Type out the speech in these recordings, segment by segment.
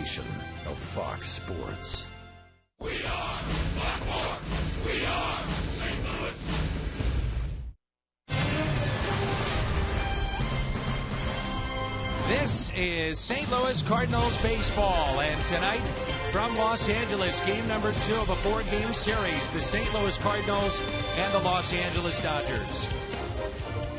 destination of Fox Sports. We are Fox Sports. We are St. Louis. This is St. Louis Cardinals baseball, and tonight from Los Angeles, game number 2 of a 4-game series, the St. Louis Cardinals and the Los Angeles Dodgers.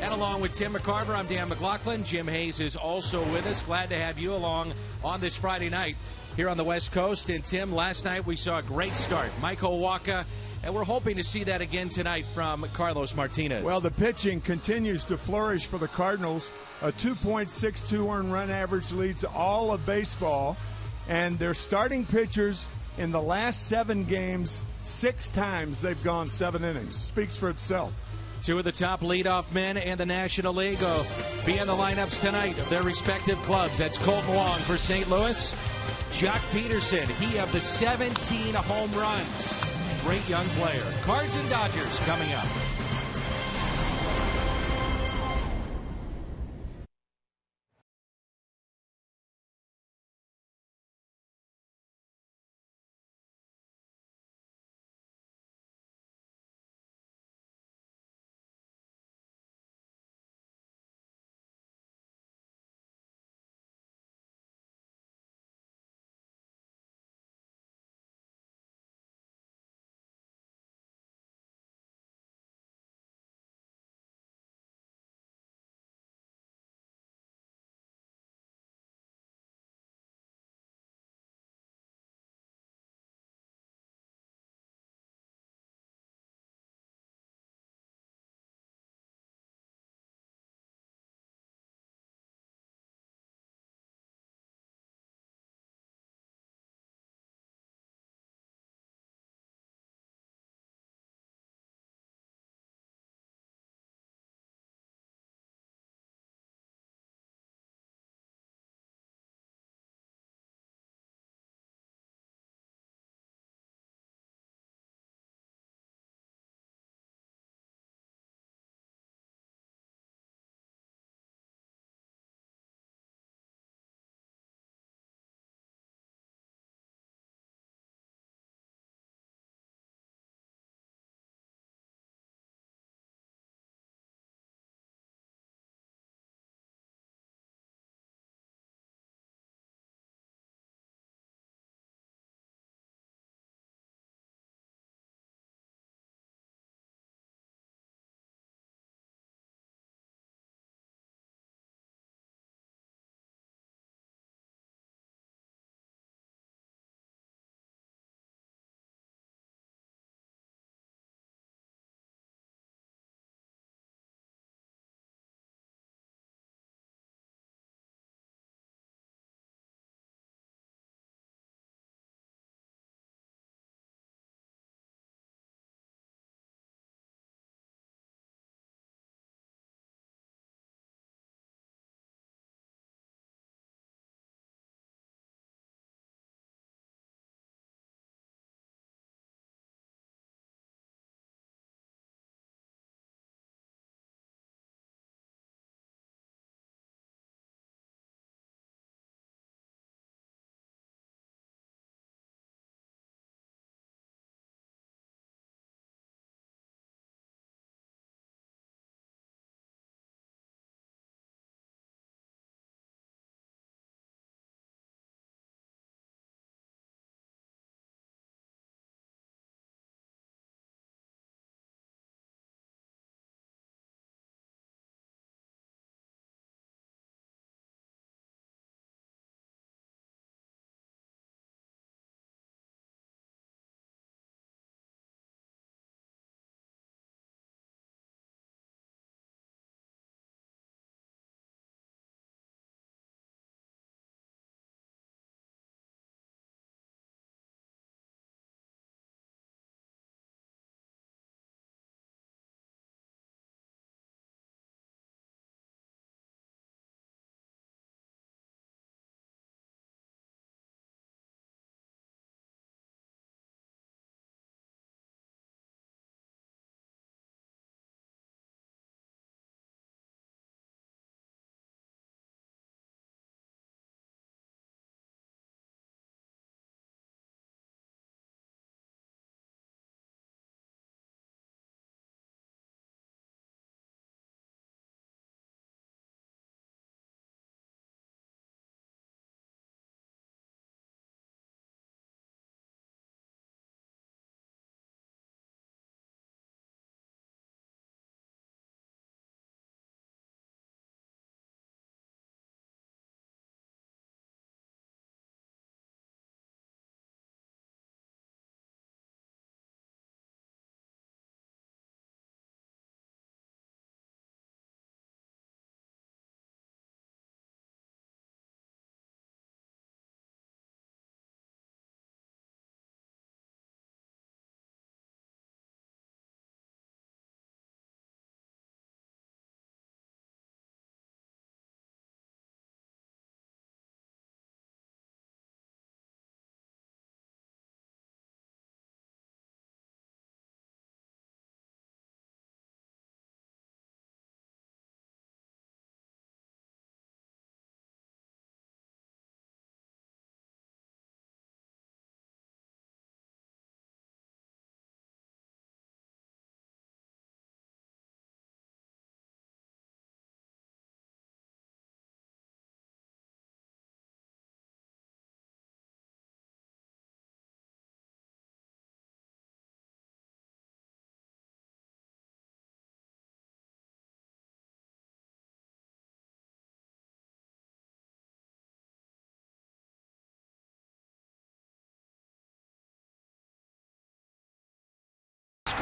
And along with Tim McCarver, I'm Dan McLaughlin. Jim Hayes is also with us. Glad to have you along on this Friday night here on the West Coast. And Tim, last night we saw a great start. Michael Wacha, and we're hoping to see that again tonight from Carlos Martinez. Well, the pitching continues to flourish for the Cardinals. A 2.62 earned run average leads all of baseball. And their starting pitchers in the last 7 games, 6 times they've gone 7 innings. Speaks for itself. 2 of the top leadoff men in the National League will be in the lineups tonight of their respective clubs. That's Colton Wong for St. Louis. Jock Peterson, he of the 17 home runs. Great young player. Cards and Dodgers coming up.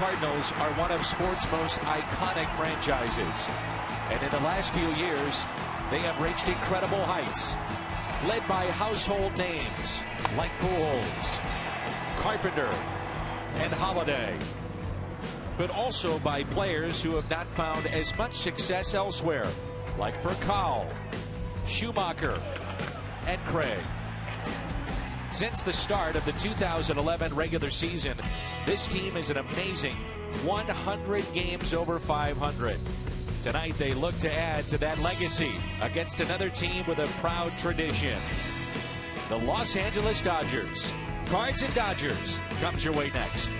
Cardinals are one of sports' most iconic franchises. And in the last few years, they have reached incredible heights. Led by household names like Pujols, Carpenter, and Holiday. But also by players who have not found as much success elsewhere, like Furcal, Schumacher, and Craig. Since the start of the 2011 regular season, this team is an amazing 100 games over 500. Tonight they look to add to that legacy against another team with a proud tradition. The Los Angeles Dodgers. Cards and Dodgers comes your way next.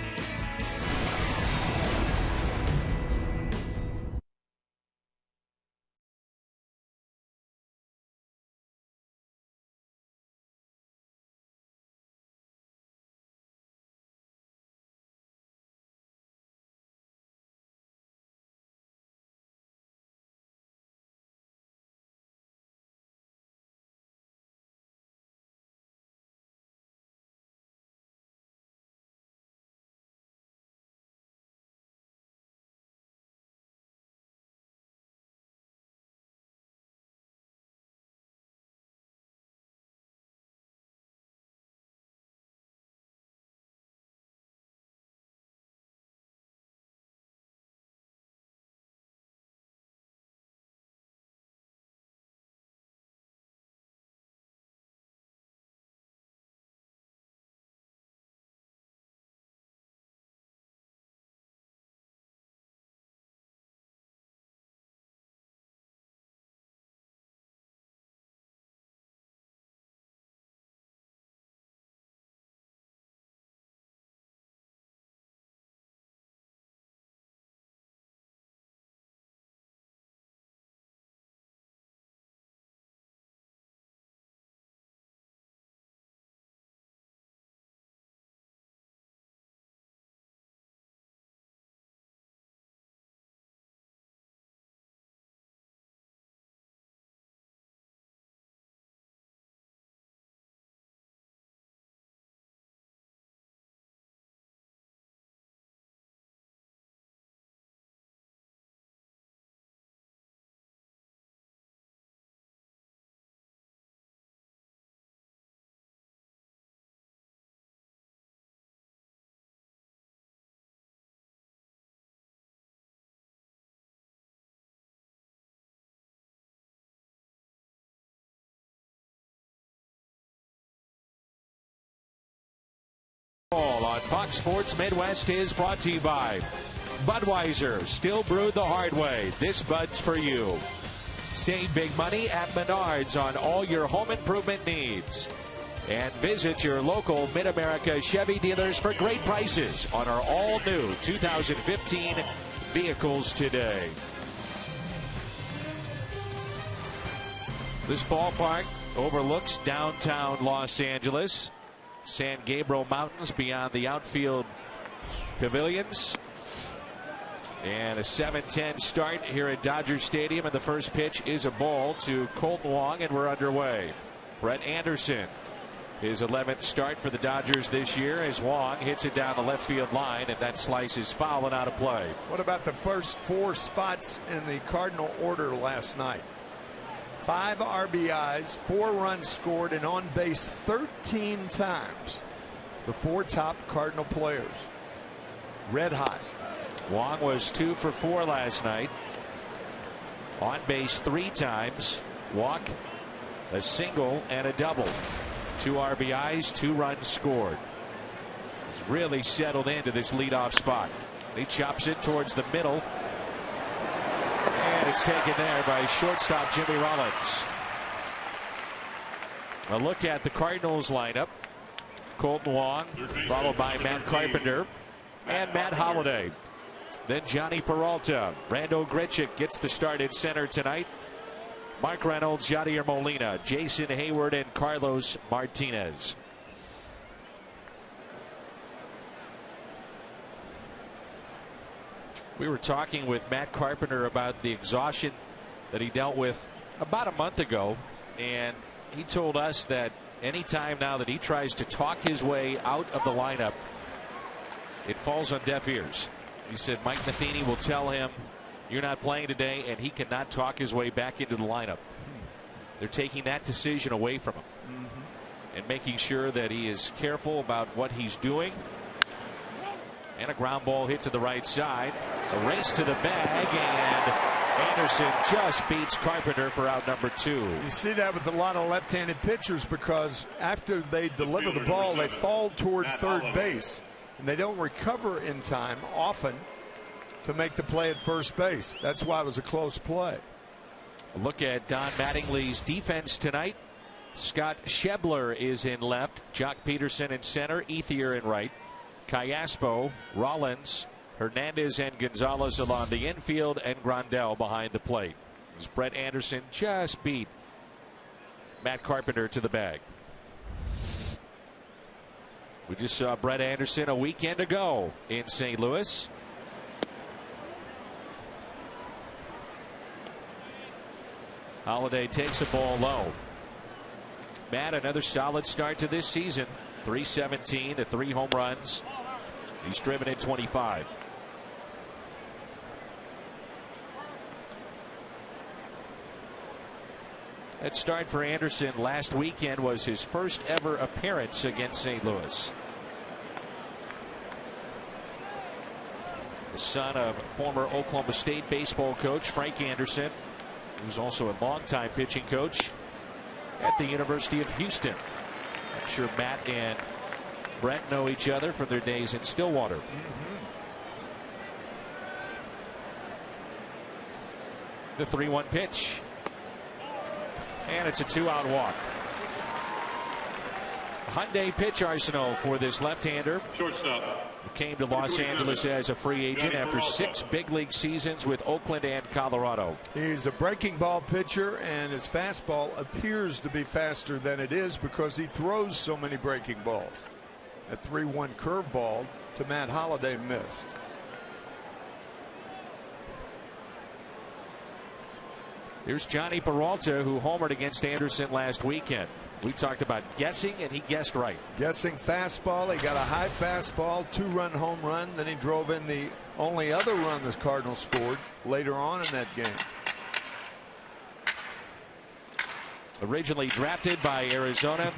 On Fox Sports Midwest is brought to you by Budweiser, still brewed the hard way. This Bud's for you. Save big money at Menards on all your home improvement needs. And visit your local Mid-America Chevy dealers for great prices on our all-new 2015 vehicles today. This ballpark overlooks downtown Los Angeles. San Gabriel Mountains beyond the outfield pavilions. And a 7-10 start here at Dodger Stadium, and the first pitch is a ball to Colton Wong, and we're underway. Brett Anderson, his 11th start for the Dodgers this year, as Wong hits it down the left field line, and that slice is foul and out of play. What about the first 4 spots in the Cardinal order last night? 5 RBIs, 4 runs scored, and on base 13 times. The 4 top Cardinal players. Red hot. Wong was 2 for 4 last night. On base 3 times. Walk, a single, and a double. 2 RBIs, 2 runs scored. He's really settled into this leadoff spot. He chops it towards the middle. And it's taken there by shortstop Jimmy Rollins. A look at the Cardinals lineup. Colton Wong, followed by Matt Carpenter and Matt Holliday. Then Johnny Peralta. Rando Grichuk gets the start in center tonight. Mark Reynolds, Yadier Molina, Jason Hayward, and Carlos Martinez. We were talking with Matt Carpenter about the exhaustion that he dealt with about a month ago, and he told us that anytime now that he tries to talk his way out of the lineup, it falls on deaf ears. He said Mike Matheny will tell him you're not playing today, and he cannot talk his way back into the lineup. They're taking that decision away from him and making sure that he is careful about what he's doing. And a ground ball hit to the right side. A race to the bag, and Anderson just beats Carpenter for out number 2. You see that with a lot of left-handed pitchers, because after they deliver the ball, they fall toward third base, and they don't recover in time often to make the play at first base. That's why it was a close play. A look at Don Mattingly's defense tonight. Scott Schebler is in left, Jock Peterson in center, Ethier in right, Callaspo, Rollins, Hernandez, and Gonzalez along the infield, and Grandel behind the plate. As Brett Anderson just beat Matt Carpenter to the bag. We just saw Brett Anderson a weekend ago in St. Louis. Holiday takes a ball low. Matt, another solid start to this season. 317 to 3 home runs. He's driven in 25. That start for Anderson last weekend was his first ever appearance against St. Louis. The son of former Oklahoma State baseball coach Frank Anderson, who's also a longtime pitching coach at the University of Houston. I'm sure Matt and Brett know each other from their days in Stillwater. The 3-1 pitch. And it's a 2-out walk. Hyundai pitch arsenal for this left-hander. Shortstop. Who came to Los Angeles as a free agent after 6 big league seasons with Oakland and Colorado. He's a breaking ball pitcher, and his fastball appears to be faster than it is because he throws so many breaking balls. A 3-1 curveball to Matt Holliday missed. Here's Johnny Peralta, who homered against Anderson last weekend. We talked about guessing, and he guessed right. Guessing fastball. He got a high fastball, 2-run home run. Then he drove in the only other run the Cardinals scored later on in that game. Originally drafted by Arizona,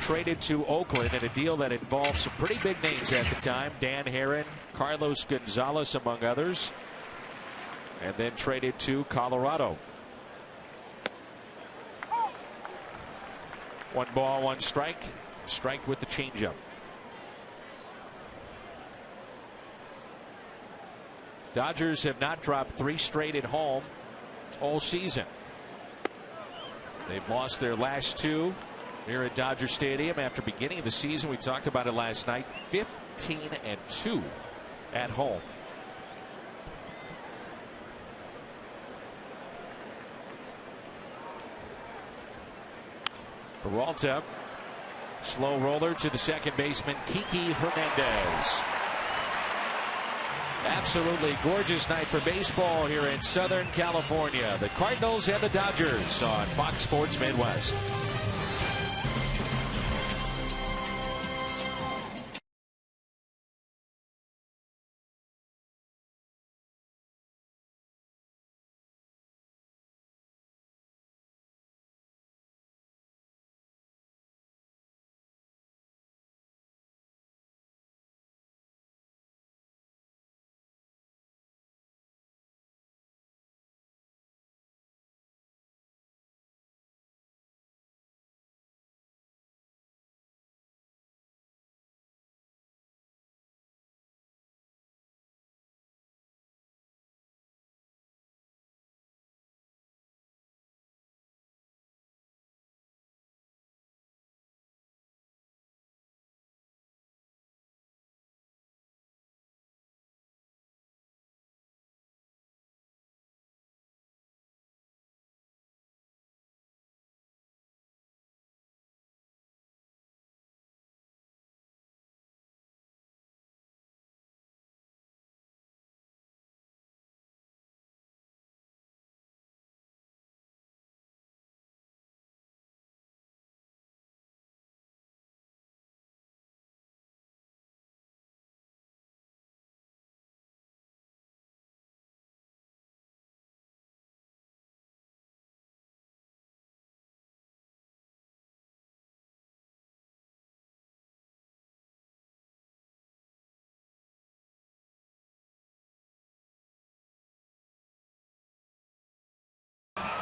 traded to Oakland in a deal that involved some pretty big names at the time. Dan Herron, Carlos Gonzalez, among others. And then traded to Colorado. 1 ball, 1 strike. Strike with the changeup. Dodgers have not dropped 3 straight at home all season. They've lost their last 2 here at Dodger Stadium after beginning of the season. We talked about it last night. 15-2 at home. Peralta, slow roller to the second baseman, Kiki Hernandez. Absolutely gorgeous night for baseball here in Southern California. The Cardinals and the Dodgers on Fox Sports Midwest.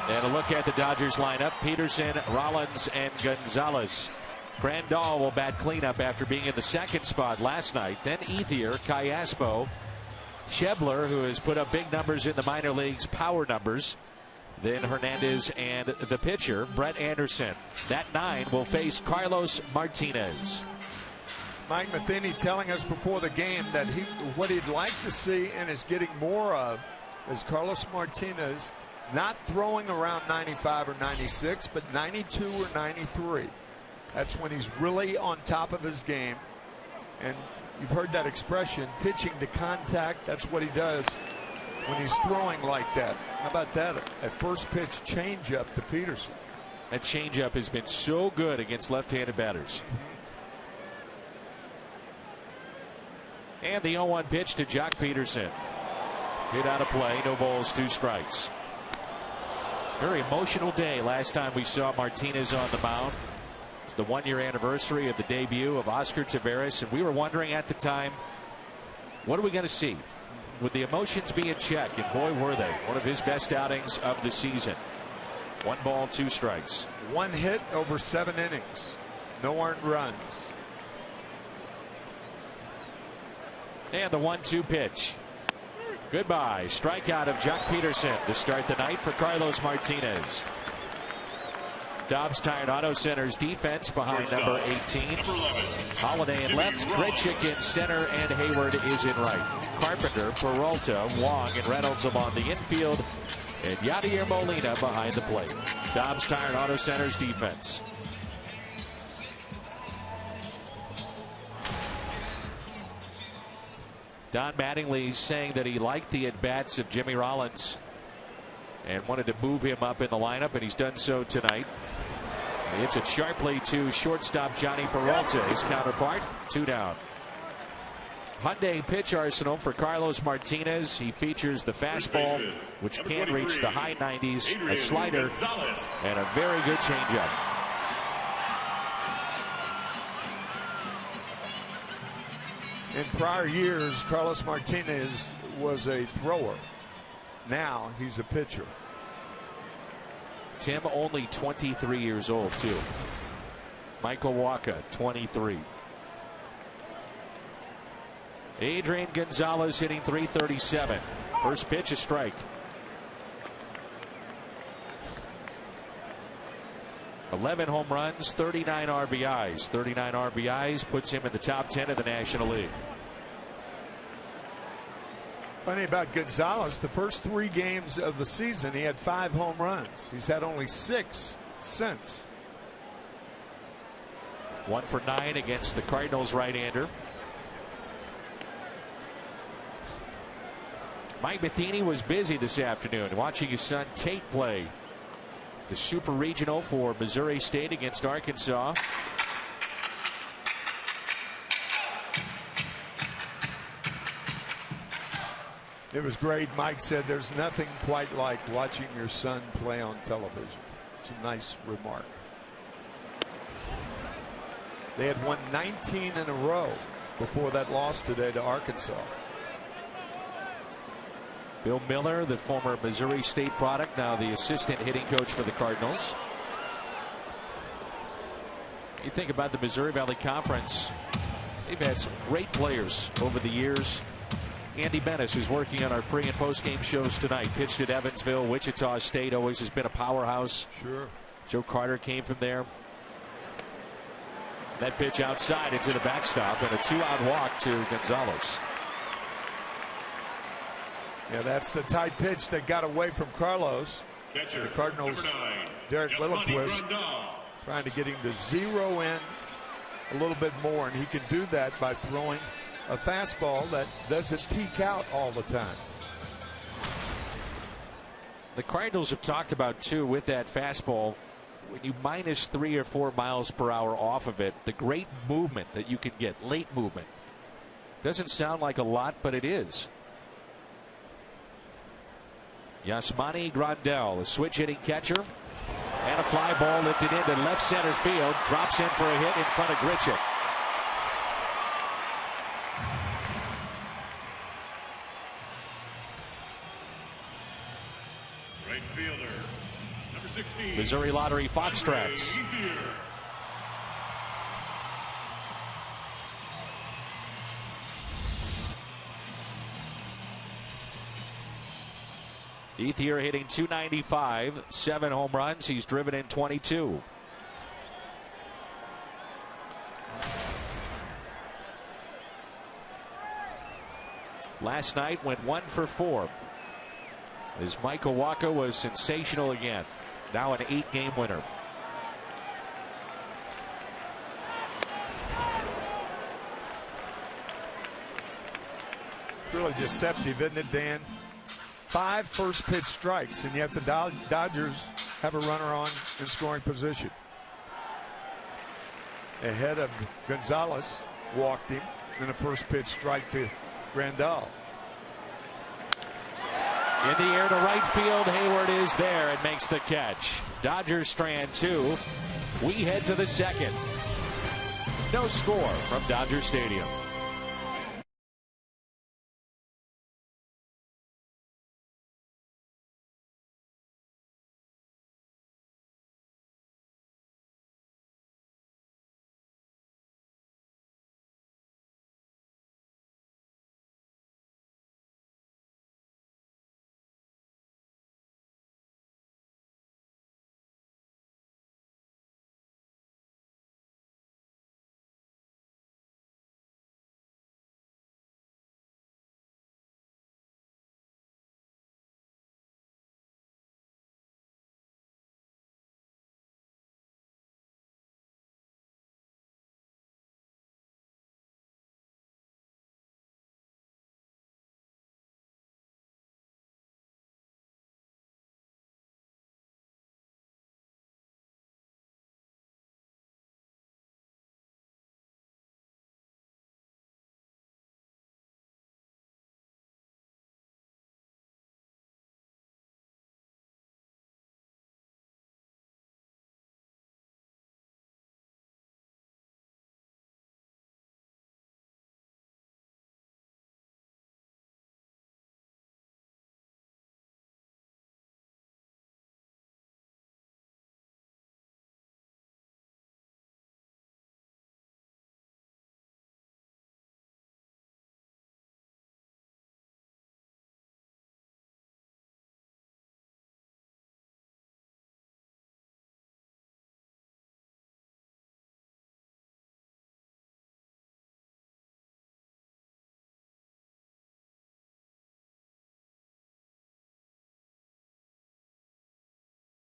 And a look at the Dodgers lineup: Peterson, Rollins, and Gonzalez. Grandal will bat cleanup after being in the second spot last night. Then Ethier, Callaspo, Schebler, who has put up big numbers in the minor leagues, power numbers. Then Hernandez and the pitcher, Brett Anderson. That 9 will face Carlos Martinez. Mike Matheny telling us before the game that what he'd like to see and is getting more of is Carlos Martinez not throwing around 95 or 96, but 92 or 93. That's when he's really on top of his game. And you've heard that expression, pitching to contact. That's what he does when he's throwing like that. How about that? A first pitch changeup to Peterson. That changeup has been so good against left-handed batters. And the 0-1 pitch to Jock Peterson. Hit out of play, no balls, 2 strikes. Very emotional day last time we saw Martinez on the mound. It's the 1-year anniversary of the debut of Oscar Taveras, and we were wondering at the time, what are we going to see? Would the emotions be in check? And boy, were they. One of his best outings of the season. 1 ball, 2 strikes. 1 hit over 7 innings. No earned runs. And the 1-2 pitch. Goodbye. Strikeout of Jock Peterson to start the night for Carlos Martinez. Dobbs Tire Auto Center's defense behind number 18. Holiday in left, Grichuk in center, and Hayward is in right. Carpenter, Peralta, Wong, and Reynolds along the infield, and Yadier Molina behind the plate. Dobbs Tire Auto Center's defense. Don Mattingly saying that he liked the at-bats of Jimmy Rollins and wanted to move him up in the lineup, and he's done so tonight. He hits it sharply to shortstop Johnny Peralta, his counterpart. 2 down. Hyundai pitch arsenal for Carlos Martinez. He features the fastball, which can reach the high 90s, a slider, and a very good changeup. In prior years, Carlos Martinez was a thrower. Now he's a pitcher. Tim only 23 years old, too. Michael Wacha, 23. Adrian Gonzalez hitting .337. First pitch, a strike. 11 home runs, 39 RBIs. 39 RBIs puts him in the top 10 of the National League. Funny about Gonzalez, the first 3 games of the season, he had 5 home runs. He's had only 6 since. 1 for 9 against the Cardinals right-hander. Mike Matheny was busy this afternoon watching his son Tate play the Super Regional for Missouri State against Arkansas. It was great. Mike said there's nothing quite like watching your son play on television. It's a nice remark. They had won 19 in a row before that loss today to Arkansas. Bill Miller, the former Missouri State product, now the assistant hitting coach for the Cardinals. You think about the Missouri Valley Conference, they've had some great players over the years. Andy Bennis, who's working on our pre and post game shows tonight, pitched at Evansville. Wichita State always has been a powerhouse. Sure. Joe Carter came from there. That pitch outside into the backstop, and a 2-out walk to Gonzalez. Yeah, that's the tight pitch that got away from Carlos. Catcher, the Cardinals, Derek Littlequist, trying to get him to zero in a little bit more, and he can do that by throwing a fastball that doesn't peak out all the time. The Cardinals have talked about, too, with that fastball, when you minus 3 or 4 miles per hour off of it, the great movement that you can get, late movement. Doesn't sound like a lot, but it is. Yasmani Grandal, a switch hitting catcher, and a fly ball lifted into left center field, drops in for a hit in front of Grichuk. Right fielder, Missouri Lottery Fox Tracks. Ethier hitting .295, 7 home runs. He's driven in 22. Last night went 1 for 4. As Michael Wacha was sensational again. Now an 8-game winner. Really deceptive, isn't it, Dan? 5 first pitch strikes, and yet the Dodgers have a runner on in scoring position. Ahead of Gonzalez, walked him, and a first pitch strike to Grandal. In the air to right field, Hayward is there and makes the catch. Dodgers strand 2. We head to the second. No score from Dodger Stadium.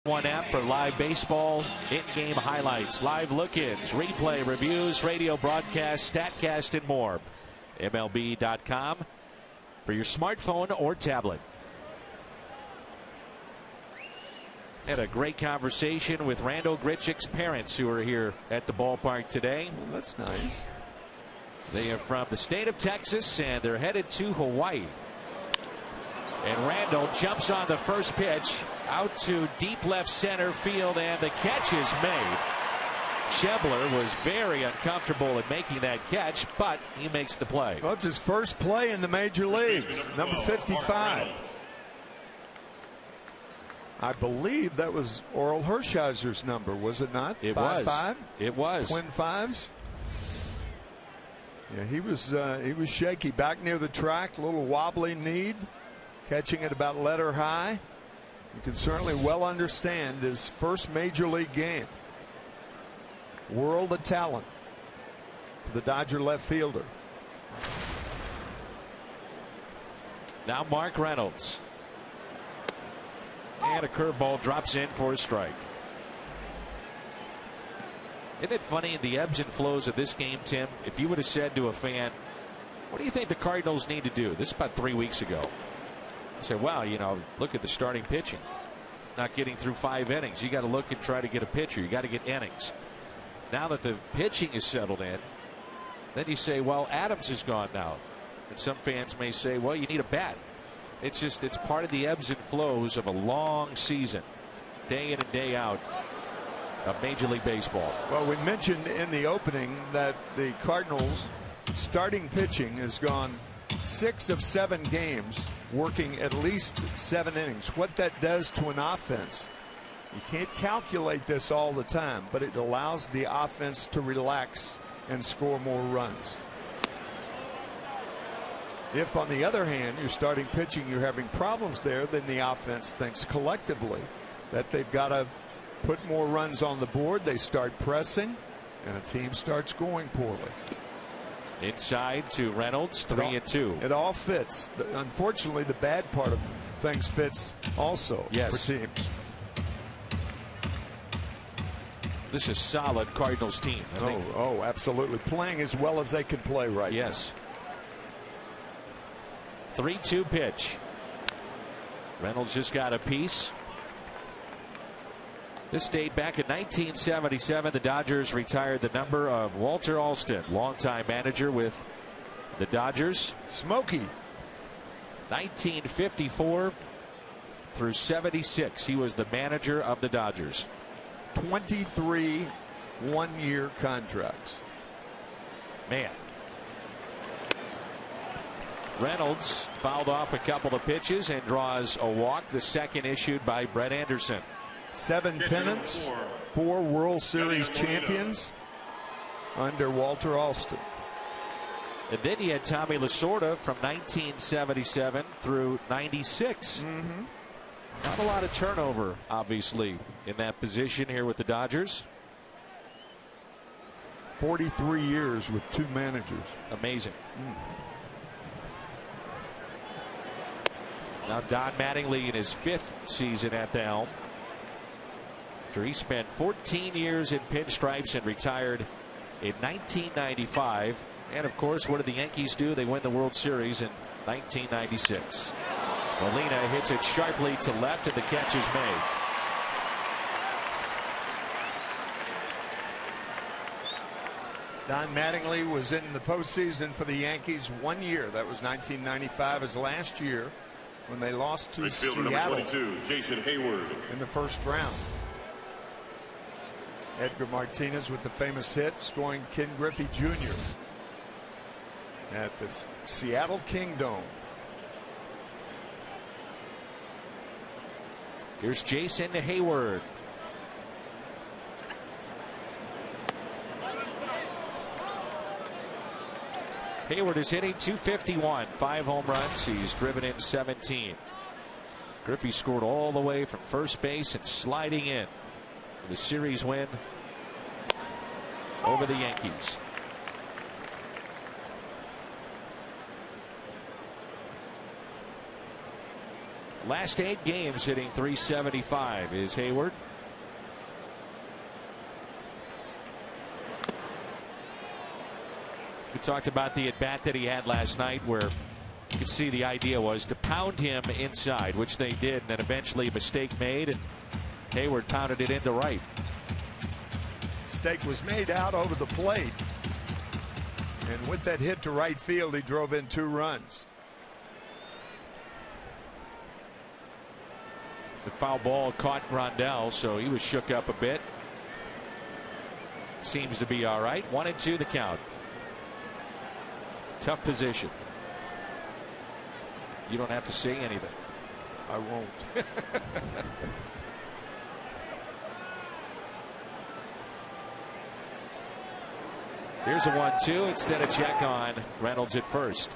One app for live baseball, in-game highlights, live look-ins, replay reviews, radio broadcasts, StatCast, and more. MLB.com for your smartphone or tablet. Had a great conversation with Randall Grichuk's parents who are here at the ballpark today. Well, that's nice. They are from the state of Texas and they're headed to Hawaii. And Randall jumps on the first pitch out to deep left center field, and the catch is made. Schebler was very uncomfortable at making that catch, but he makes the play. Well, it's his first play in the major leagues, number 55. I believe that was Oral Hershiser's number, was it not? It 5-5? It was. Twin fives? Yeah, he was shaky back near the track, a little wobbly knee, catching it about letter high. You can certainly well understand his first major league game. World of talent for the Dodger left fielder. Now Mark Reynolds. And a curveball drops in for a strike. Isn't it funny in the ebbs and flows of this game, Tim? If you would have said to a fan, what do you think the Cardinals need to do? This is about 3 weeks ago. I said, wow, you know, look at the starting pitching. Not getting through 5 innings. You got to look and try to get a pitcher. You got to get innings. Now that the pitching is settled in, then you say, well, Adams is gone now. And some fans may say, well, you need a bat. It's just, it's part of the ebbs and flows of a long season, day in and day out of Major League Baseball. Well, we mentioned in the opening that the Cardinals starting pitching has gone 6 of 7 games working at least 7 innings. What that does to an offense You can't calculate this all the time, but it allows the offense to relax and score more runs. If, on the other hand, you're starting pitching, you're having problems there, then the offense thinks collectively that they've got to put more runs on the board. They start pressing, and a team starts going poorly. Inside to Reynolds, 3-2. It all fits. Unfortunately, the bad part of things fits also for teams. This is a solid Cardinals team. I think. Oh, absolutely. Playing as well as they can play right now. 3-2 pitch. Reynolds just got a piece. This date back in 1977. The Dodgers retired the number of Walter Alston, longtime manager with the Dodgers. Smokey. 1954 through 76. He was the manager of the Dodgers. 23 one-year contracts. Man. Reynolds fouled off a couple of pitches and draws a walk, the second issued by Brett Anderson. 7 pennants, 4 World Series champions under Walter Alston. And then he had Tommy Lasorda from 1977 through 96. Not a lot of turnover, obviously, in that position here with the Dodgers. 43 years with 2 managers. Amazing. Now Don Mattingly in his 5th season at the helm. After he spent 14 years in pinstripes and retired in 1995. And of course, what did the Yankees do? They win the World Series in 1996. Molina hits it sharply to left, and the catch is made. Don Mattingly was in the postseason for the Yankees 1 year. That was 1995, his last year, when they lost to Seattle number 22, Jason Hayward, in the first round. Edgar Martinez with the famous hit, scoring Ken Griffey Jr. at the Seattle Kingdome. Here's Jason Hayward. Hayward is hitting .251, 5 home runs. He's driven in 17. Griffey scored all the way from first base and sliding in for the series win over the Yankees. Last 8 games hitting .375 is Hayward. We talked about the at-bat that he had last night, where you could see the idea was to pound him inside, which they did, and then eventually a mistake made, and Hayward pounded it into right. Mistake was made out over the plate, and with that hit to right field, he drove in 2 runs. The foul ball caught Grandal, so he was shook up a bit. Seems to be all right. 1-2 the count. Tough position. You don't have to say anything. I won't. Here's a 1-2 instead of check on Reynolds at first.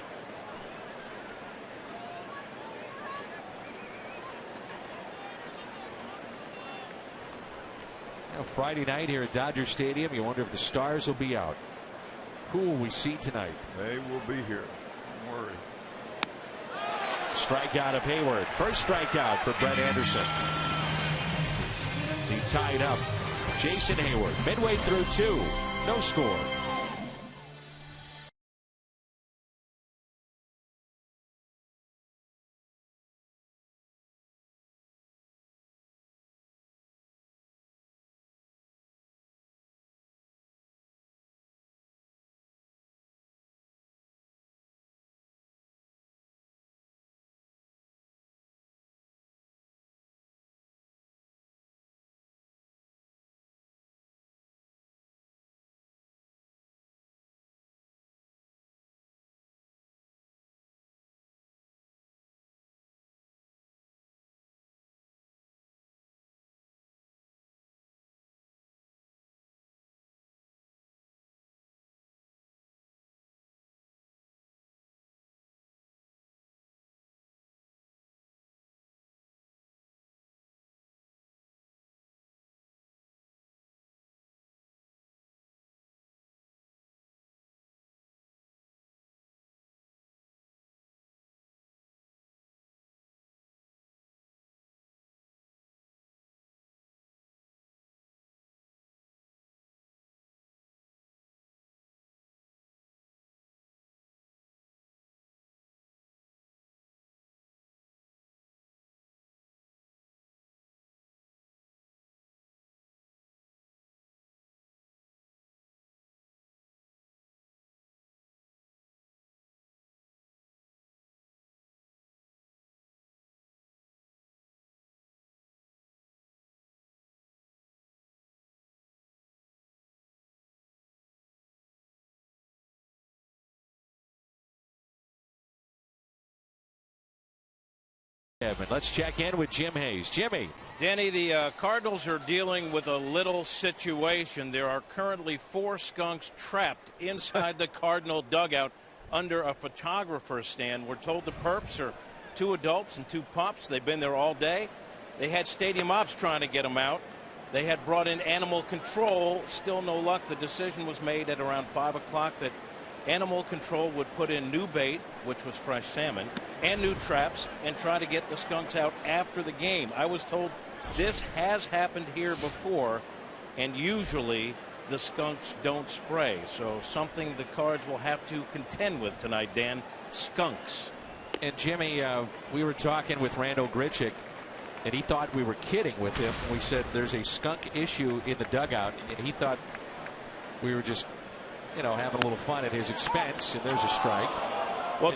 Now, Friday night here at Dodger Stadium, you wonder if the stars will be out. Who will we see tonight? They will be here. Don't worry. Strikeout of Hayward. First strikeout for Brett Anderson. He tied up Jason Hayward midway through 2. No score. Let's check in with Jim Hayes. Jimmy. Danny, the Cardinals are dealing with a little situation. There are currently 4 skunks trapped inside the Cardinal dugout under a photographer's stand. We're told the perps are 2 adults and 2 pups. They've been there all day. They had stadium ops trying to get them out. They had brought in animal control. Still no luck. The decision was made at around 5 o'clock that animal control would put in new bait, which was fresh salmon, and new traps, and try to get the skunks out after the game. I was told this has happened here before, and usually the skunks don't spray. So something the Cards will have to contend with tonight, Dan. Skunks. And Jimmy, we were talking with Randall Grichuk, and he thought we were kidding with him. We said there's a skunk issue in the dugout, and he thought we were just, you know, having a little fun at his expense, and there's a strike. Well,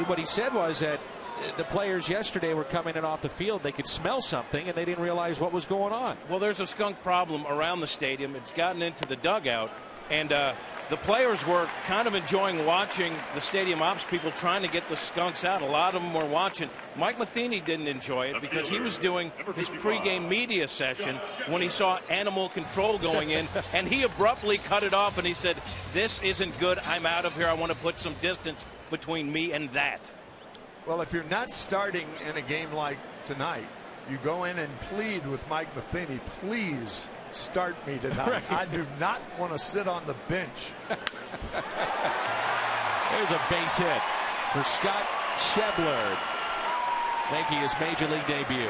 what he said was that the players yesterday were coming in off the field. They could smell something, and they didn't realize what was going on. Well, there's a skunk problem around the stadium. It's gotten into the dugout, and the players were kind of enjoying watching the stadium ops people trying to get the skunks out. A lot of them were watching. Mike Matheny didn't enjoy it because he was doing his pregame media session when he saw animal control going in, and he abruptly cut it off, and he said, "This isn't good. I'm out of here. I want to put some distance between me and that." Well, if you're not starting in a game like tonight, you go in and plead with Mike Matheny, please start me tonight. Right. I do not want to sit on the bench. There's a base hit for Scott Schebler, making his major league debut.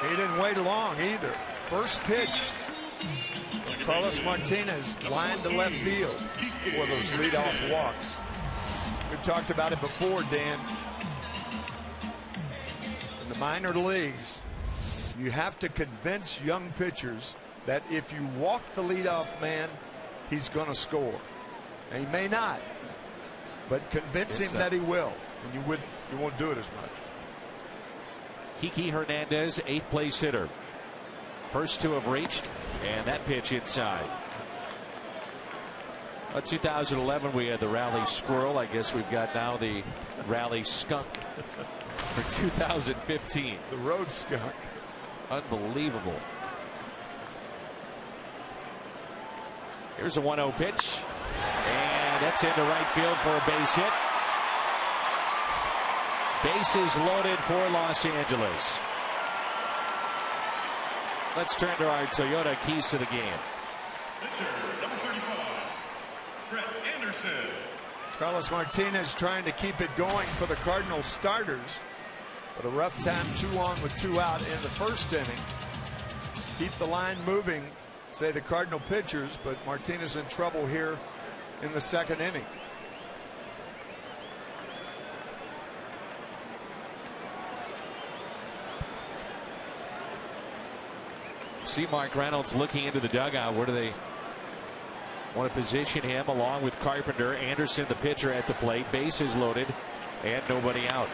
He didn't wait long either. First pitch. Carlos Martinez line to left field for those leadoff walks. We've talked about it before, Dan. In the minor leagues, you have to convince young pitchers that if you walk the leadoff man, he's going to score. And he may not, but convince him that he will, and you won't do it as much. Kiki Hernandez, 8th place hitter. First 2 have reached, and that pitch inside. 2011 we had the rally squirrel. I guess we've got now the rally skunk for 2015. The road skunk. Unbelievable. Here's a 1-0 pitch, and that's into right field for a base hit. Bases loaded for Los Angeles. Let's turn to our Toyota keys to the game. Pitcher, number 35, Brett Anderson. Carlos Martinez trying to keep it going for the Cardinals starters, but a rough time, 2 on with 2 out in the first inning. Keep the line moving, say the Cardinal pitchers, but Martinez in trouble here in the second inning. See Mark Reynolds looking into the dugout. Where do they want to position him along with Carpenter? Anderson, the pitcher, at the plate. Bases loaded and nobody out.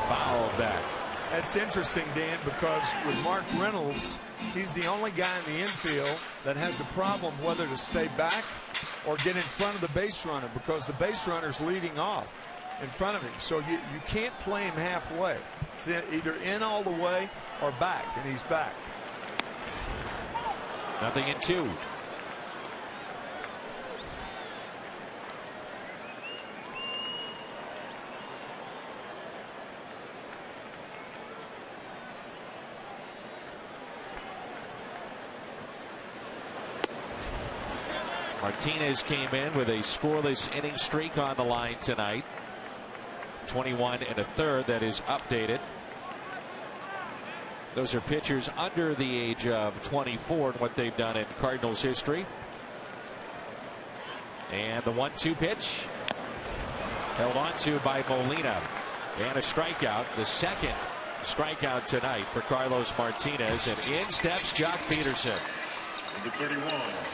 Foul back. That's interesting, Dan, because with Mark Reynolds, he's the only guy in the infield that has a problem whether to stay back or get in front of the base runner, because the base runner's leading off in front of him. So you can't play him halfway. It's either in all the way or back, and he's back. 0-2. Martinez came in with a scoreless inning streak on the line tonight. 21 1/3. That is updated. Those are pitchers under the age of 24 and what they've done in Cardinals history. And the 1-2 pitch held on to by Molina, and a strikeout, the second strikeout tonight for Carlos Martinez. And in steps Jock Peterson,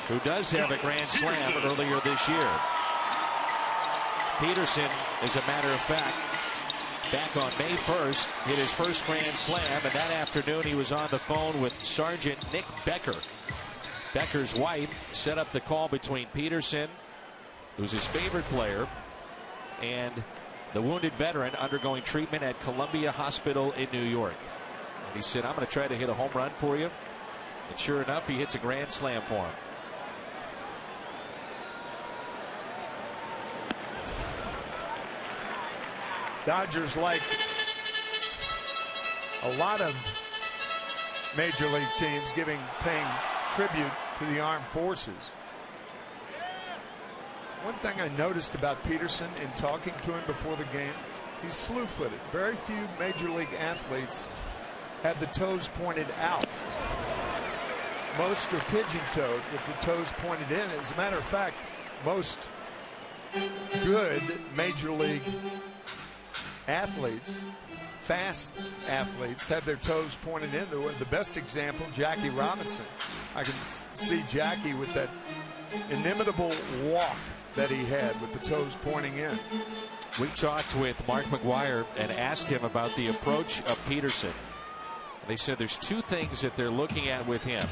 who does have a grand slam earlier this year. Peterson, as a matter of fact, back on May 1st, hit his first grand slam, and that afternoon he was on the phone with Sergeant Nick Becker. Becker's wife set up the call between Peterson, who's his favorite player, and the wounded veteran undergoing treatment at Columbia Hospital in New York. And he said, I'm going to try to hit a home run for you. And sure enough, he hits a grand slam for him. Dodgers, like a lot of major league teams, paying tribute to the armed forces. One thing I noticed about Peterson in talking to him before the game, he's slew-footed. Very few major league athletes have the toes pointed out. Most are pigeon-toed with the toes pointed in. As a matter of fact, most good major league athletes, fast athletes, have their toes pointed in. The best example, Jackie Robinson. I can see Jackie with that inimitable walk that he had with the toes pointing in. We talked with Mark McGuire and asked him about the approach of Peterson. They said there's two things that they're looking at with him.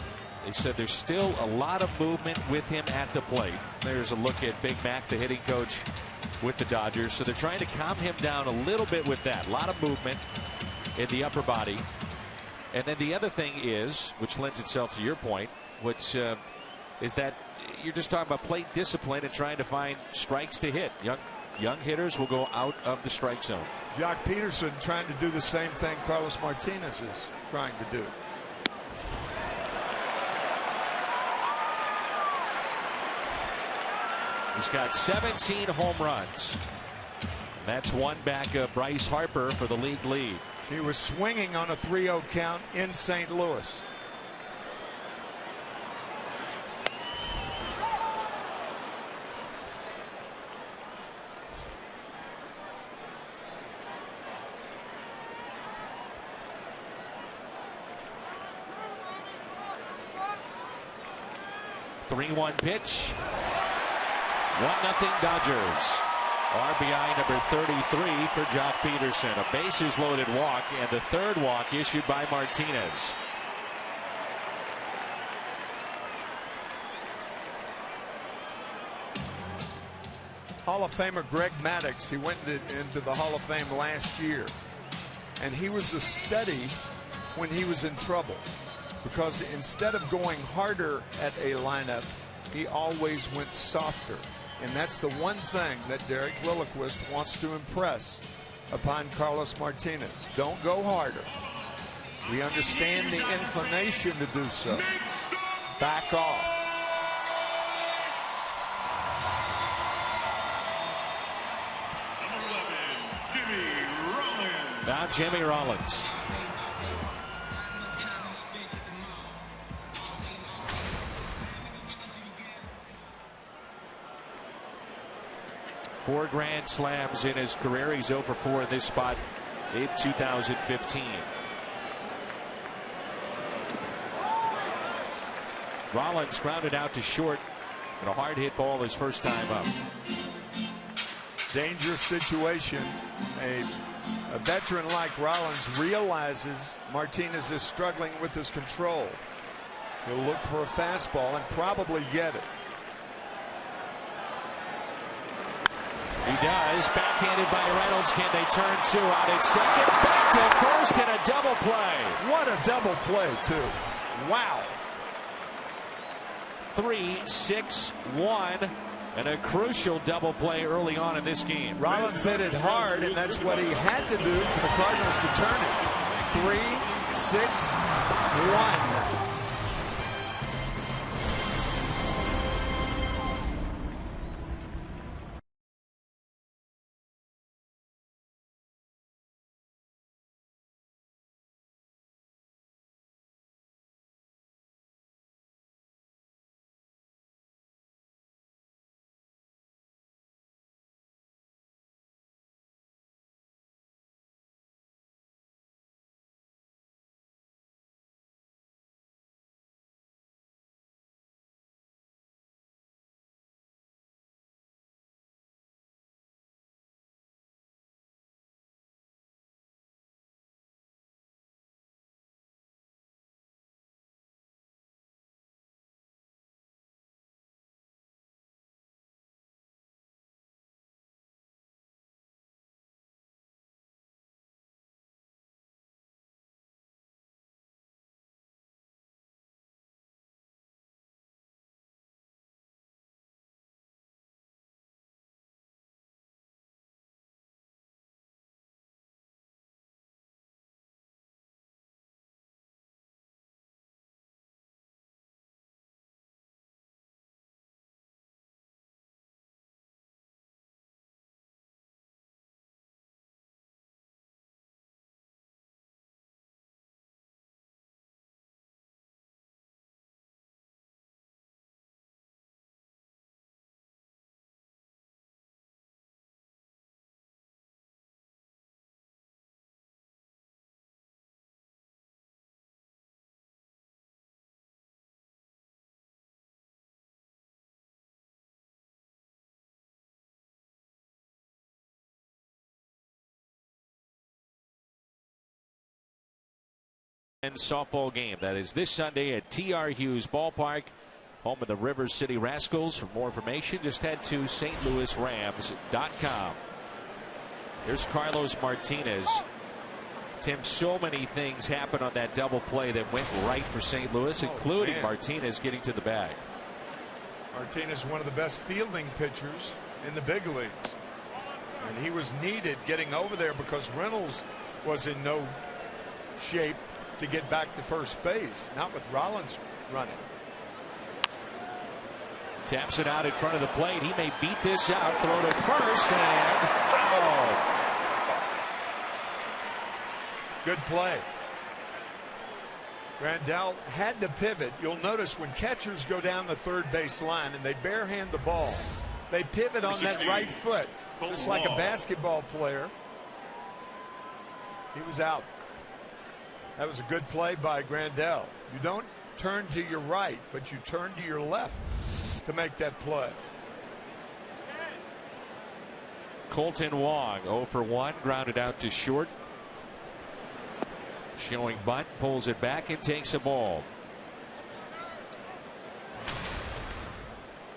They said there's still a lot of movement with him at the plate. There's a look at Big Mac, the hitting coach with the Dodgers. So they're trying to calm him down a little bit with that. A lot of movement in the upper body. And then the other thing is, which lends itself to your point, which is that you're just talking about plate discipline and trying to find strikes to hit. Young hitters will go out of the strike zone. Jock Peterson trying to do the same thing Carlos Martinez is trying to do. He's got 17 home runs. That's one back of Bryce Harper for the league lead. He was swinging on a 3-0 count in St. Louis. (3-1) pitch. 1-0 Dodgers. RBI number 33 for Jock Peterson. A bases loaded walk, and the third walk issued by Martinez. Hall of Famer Greg Maddux, he went into the Hall of Fame last year, and he was a study when he was in trouble, because instead of going harder at a lineup, he always went softer. And that's the one thing that Derek Lilliquist wants to impress upon Carlos Martinez. Don't go harder. We understand the inclination to do so. Back off. Now Jimmy Rollins. Four grand slams in his career. He's 0 for 4 in this spot in 2015. Rollins grounded out to short, and a hard hit ball his first time up. Dangerous situation. A veteran like Rollins realizes Martinez is struggling with his control. He'll look for a fastball and probably get it. He does. Backhanded by Reynolds. Can they turn two out at second? Back to first and a double play. What a double play, too. Wow. 3-6-1. And a crucial double play early on in this game. Rollins hit it hard, and that's what he had to do for the Cardinals to turn it. 3-6-1. softball game. That is this Sunday at T.R. Hughes Ballpark, home of the River City Rascals. For more information, just head to stlouisrams.com. Here's Carlos Martinez. Tim, so many things happened on that double play that went right for St. Louis, including Martinez getting to the bag. Martinez, one of the best fielding pitchers in the big leagues. And he was needed getting over there because Reynolds was in no shape to get back to first base, not with Rollins running. Taps it out in front of the plate. He may beat this out. Throw to first, and oh. Good play. Grandal had to pivot. You'll notice when catchers go down the third base line and they barehand the ball, they pivot on that right foot, just like a basketball player. He was out. That was a good play by Grandal. You don't turn to your right, but you turn to your left to make that play. Colton Wong 0 for 1, grounded out to short. Showing bunt, pulls it back and takes a ball.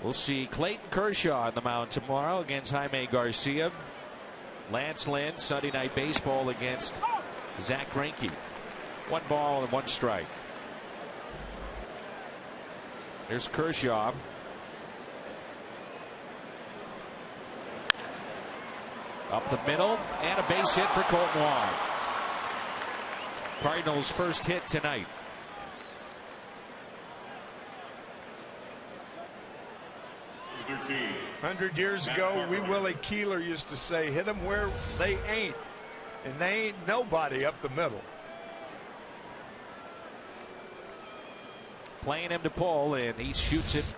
We'll see Clayton Kershaw on the mound tomorrow against Jaime Garcia. Lance Lynn, Sunday Night Baseball against Zach Greinke. 1 ball and 1 strike. There's Kershaw. Up the middle, and a base hit for Colton Wong. Cardinals' first hit tonight. Your team. 100 years ago, Wee Willie Keeler used to say, hit them where they ain't. And they ain't nobody up the middle. Playing him to pull, and he shoots it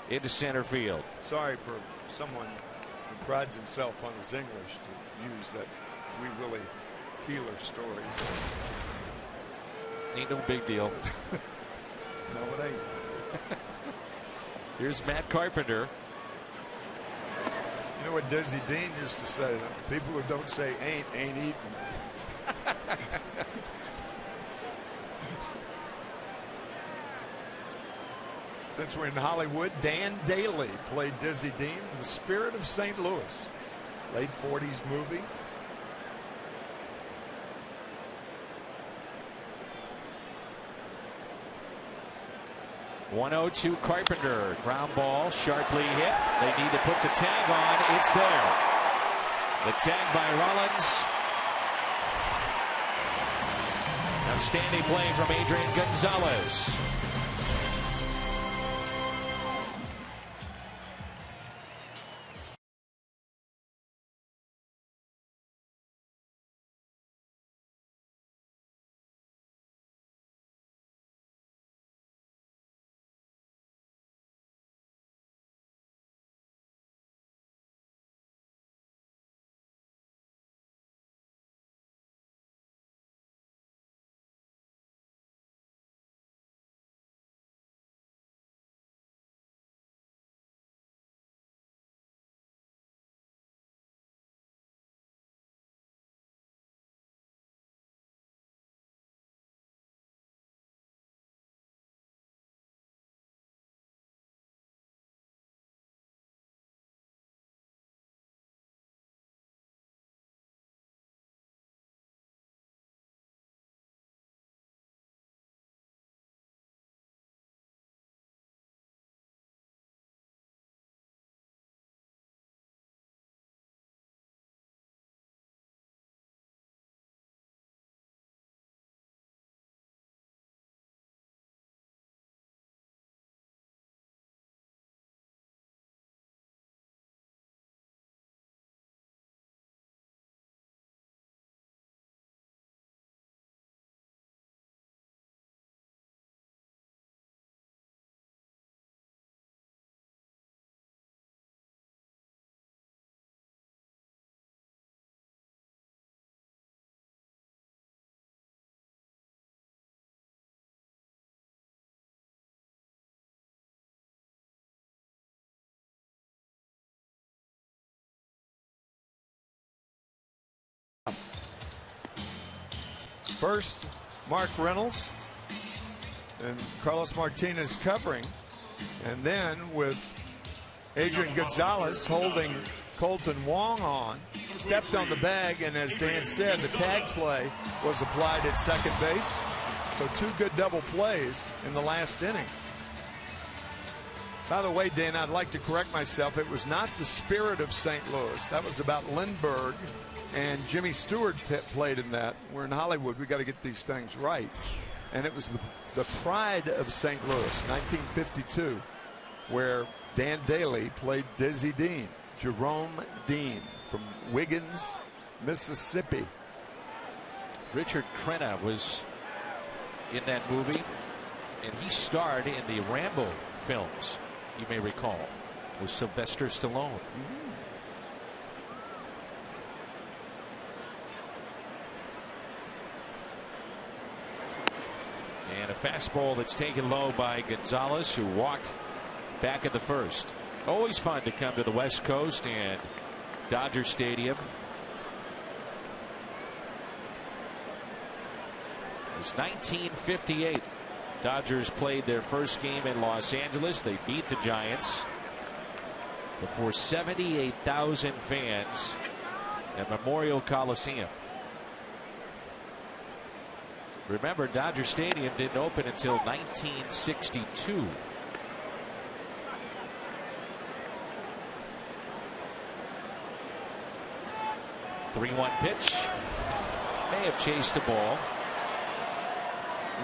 into center field. Sorry for someone who prides himself on his English to use that Wee Willie Keeler story. Ain't no big deal. No, it ain't. Here's Matt Carpenter. You know what Dizzy Dean used to say? People who don't say ain't eating. Since we're in Hollywood, Dan Daly played Dizzy Dean in The Spirit of St. Louis. Late 40s movie. .102 Carpenter, ground ball, sharply hit. They need to put the tag on. It's there. The tag by Rollins. Outstanding play from Adrian Gonzalez. First Mark Reynolds and Carlos Martinez covering. And then with Adrian Gonzalez holding Colton Wong on, stepped on the bag, and as Dan said, the tag play was applied at second base. So 2 good double plays in the last inning. By the way, Dan, I'd like to correct myself. It was not the Spirit of St. Louis. That was about Lindbergh, and Jimmy Stewart played in that. We're in Hollywood. We got to get these things right. And it was the Pride of St. Louis, 1952, where Dan Daly played Dizzy Dean, Jerome Dean from Wiggins, Mississippi. Richard Crenna was in that movie, and he starred in the Rambo films, you may recall, with Sylvester Stallone. And a fastball that's taken low by Gonzalez, who walked back in the first. Always fun to come to the West Coast and Dodger Stadium. It was 1958. Dodgers played their first game in Los Angeles. They beat the Giants before 78,000 fans at Memorial Coliseum. Remember, Dodger Stadium didn't open until 1962. Three-one pitch. May have chased the ball.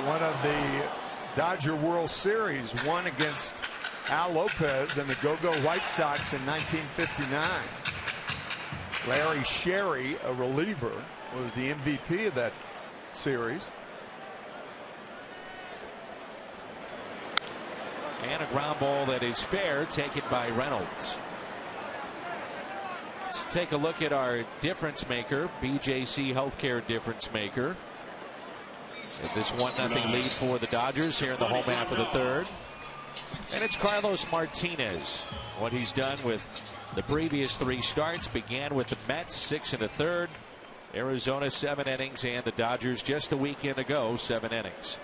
One of the Dodger World Series won against Al Lopez and the Go-Go White Sox in 1959. Larry Sherry, a reliever, was the MVP of that series. And a ground ball that is fair, taken by Reynolds. Let's take a look at our difference maker, BJC Healthcare difference maker. And this 1-0 lead for the Dodgers here in the home half of the third. And it's Carlos Martinez. What he's done with the previous 3 starts began with the Mets, 6 1/3. Arizona 7 innings, and the Dodgers just a weekend ago 7 innings.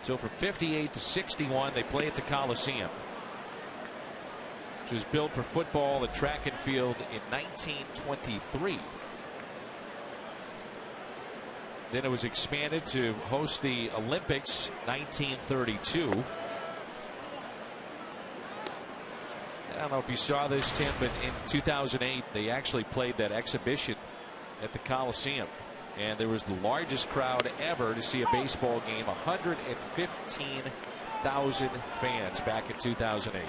So from 58 to 61, they play at the Coliseum, which was built for football and track and field in 1923. Then it was expanded to host the Olympics 1932. I don't know if you saw this, Tim, but in 2008 they actually played that exhibition at the Coliseum, and there was the largest crowd ever to see a baseball game, 115,000 fans back in 2008.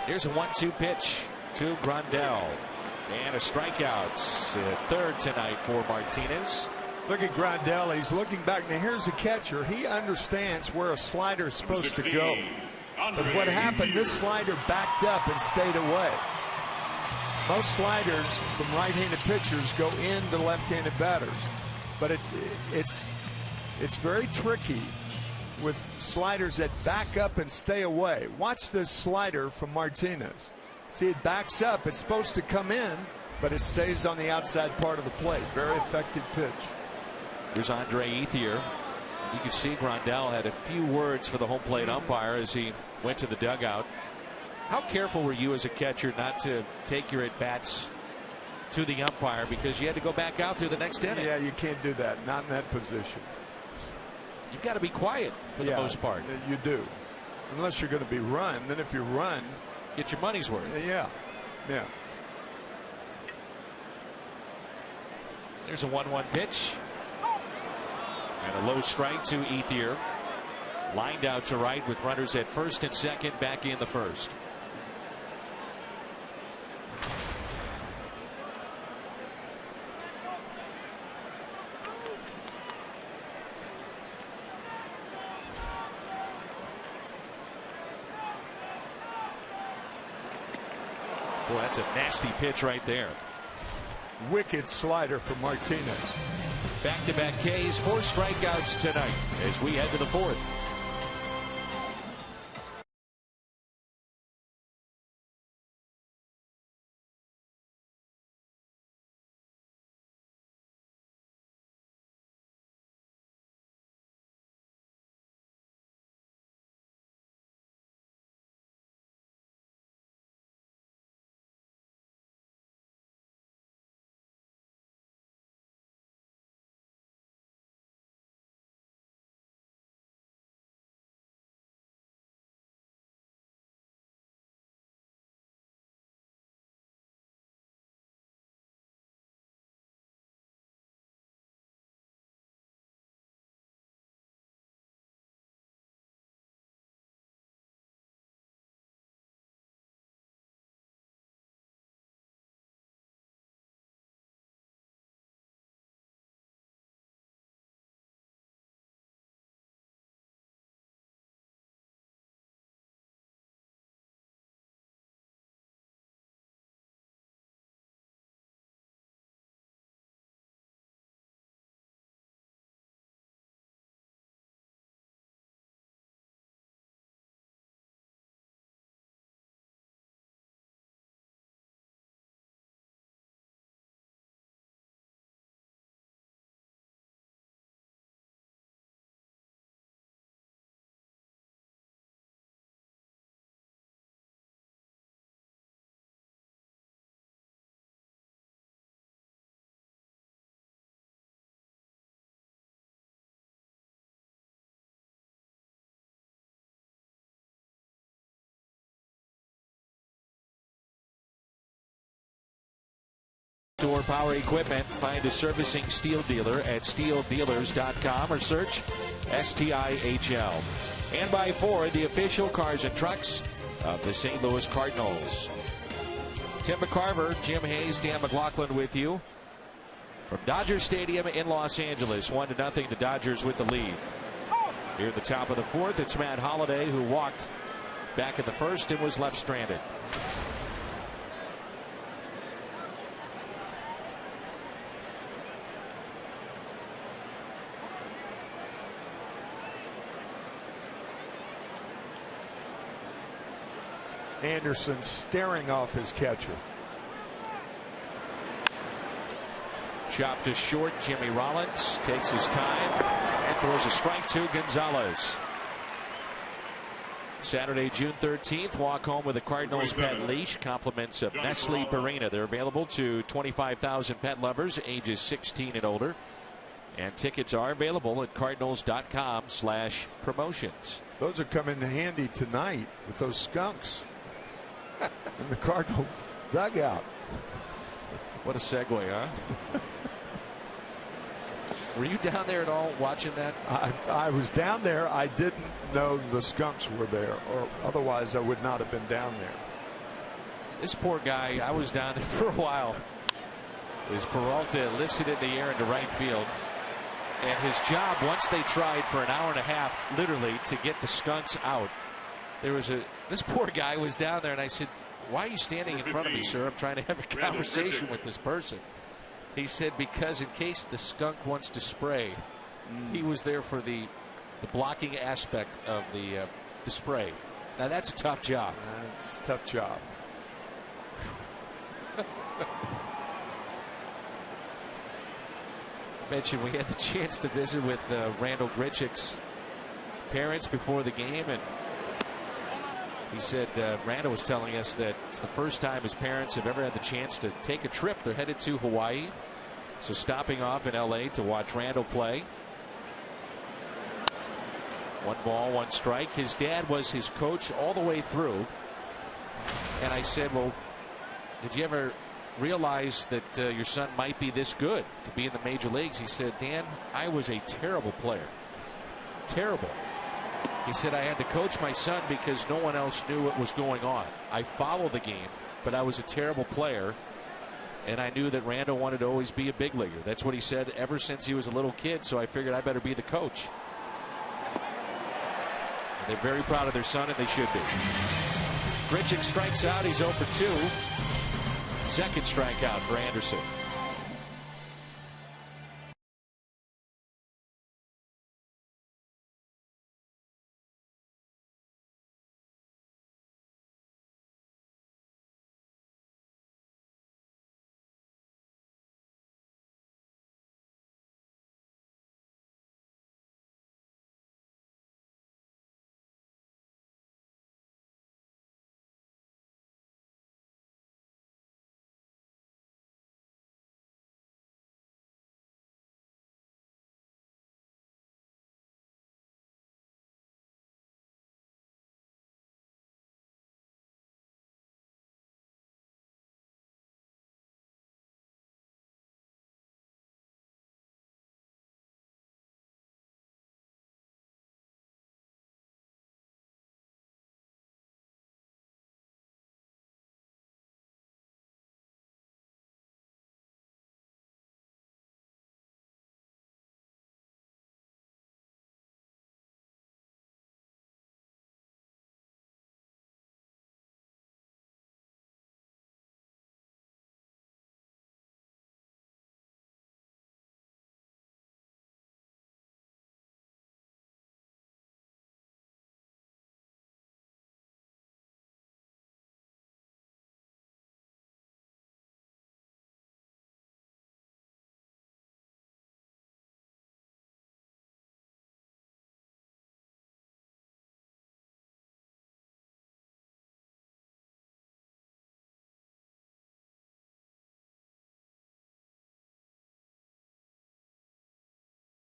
Here's a 1-2 pitch to Grandal, and a strikeout. Third tonight for Martinez. Look at Grandal. He's looking back. Now here's a catcher. He understands where a slider is supposed to go. But what happened, this slider backed up and stayed away. Most sliders from right-handed pitchers go into left-handed batters. But it's very tricky with sliders that back up and stay away. Watch this slider from Martinez. See, it backs up. It's supposed to come in, but it stays on the outside part of the plate. Very effective pitch. Here's Andre Ethier. You can see Grandal had a few words for the home plate umpire as he went to the dugout. How careful were you as a catcher not to take your at-bats to the umpire because you had to go back out there the next inning? Yeah, you can't do that. Not in that position. You've got to be quiet for the most part. You do. Unless you're going to be run. Then if you run, get your money's worth. Yeah. Yeah. There's a 1-1 pitch. And a low strike to Ethier. Lined out to right with runners at first and second, back in the first. Boy, that's a nasty pitch right there. Wicked slider for Martinez. Back-to-back Ks, 4 strikeouts tonight as we head to the fourth. outdoor power equipment. Find a servicing Steel dealer at steeldealers.com or search STIHL. And by Ford, the official cars and trucks of the St. Louis Cardinals. Tim McCarver, Jim Hayes, Dan McLaughlin with you from Dodger Stadium in Los Angeles. 1-0, the Dodgers with the lead. Here at the top of the fourth, it's Matt Holliday, who walked back in the first and was left stranded. Anderson staring off his catcher. Chopped to short. Jimmy Rollins takes his time and throws a strike to Gonzalez. Saturday, June 13th, walk home with a Cardinals pet leash. Compliments of Nestle Purina. They're available to 25,000 pet lovers ages 16 and older. And tickets are available at cardinals.com/promotions. Those are coming in handy tonight with those skunks in the Cardinal dugout. What a segue, huh? Were you down there at all watching that? I was down there. I didn't know the skunks were there, or otherwise I would not have been down there. This poor guy, I was down there for a while. As Peralta lifts it in the air into right field. And his job, once they tried for an hour and a half, literally, to get the skunks out, this poor guy was down there, and I said, "Why are you standing in front of me, sir? I'm trying to have a conversation with this person." He said, "Because in case the skunk wants to spray." He was there for the blocking aspect of the spray. Now that's a tough job. That's a tough job. Mentioned we had the chance to visit with Randall Grichuk's parents before the game, and he said Randall was telling us that it's the first time his parents have ever had the chance to take a trip. They're headed to Hawaii, so stopping off in LA to watch Randall play. 1 ball, 1 strike. His dad was his coach all the way through, and I said, "Well, did you ever realize that your son might be this good to be in the major leagues?" He said, "Dan, I was a terrible player. Terrible." He said, "I had to coach my son because no one else knew what was going on. I followed the game, but I was a terrible player, and I knew that Randall wanted to always be a big leaguer." That's what he said ever since he was a little kid, so I figured I better be the coach. And they're very proud of their son, and they should be. Grichuk strikes out. He's 0 for 2. Second strikeout for Anderson.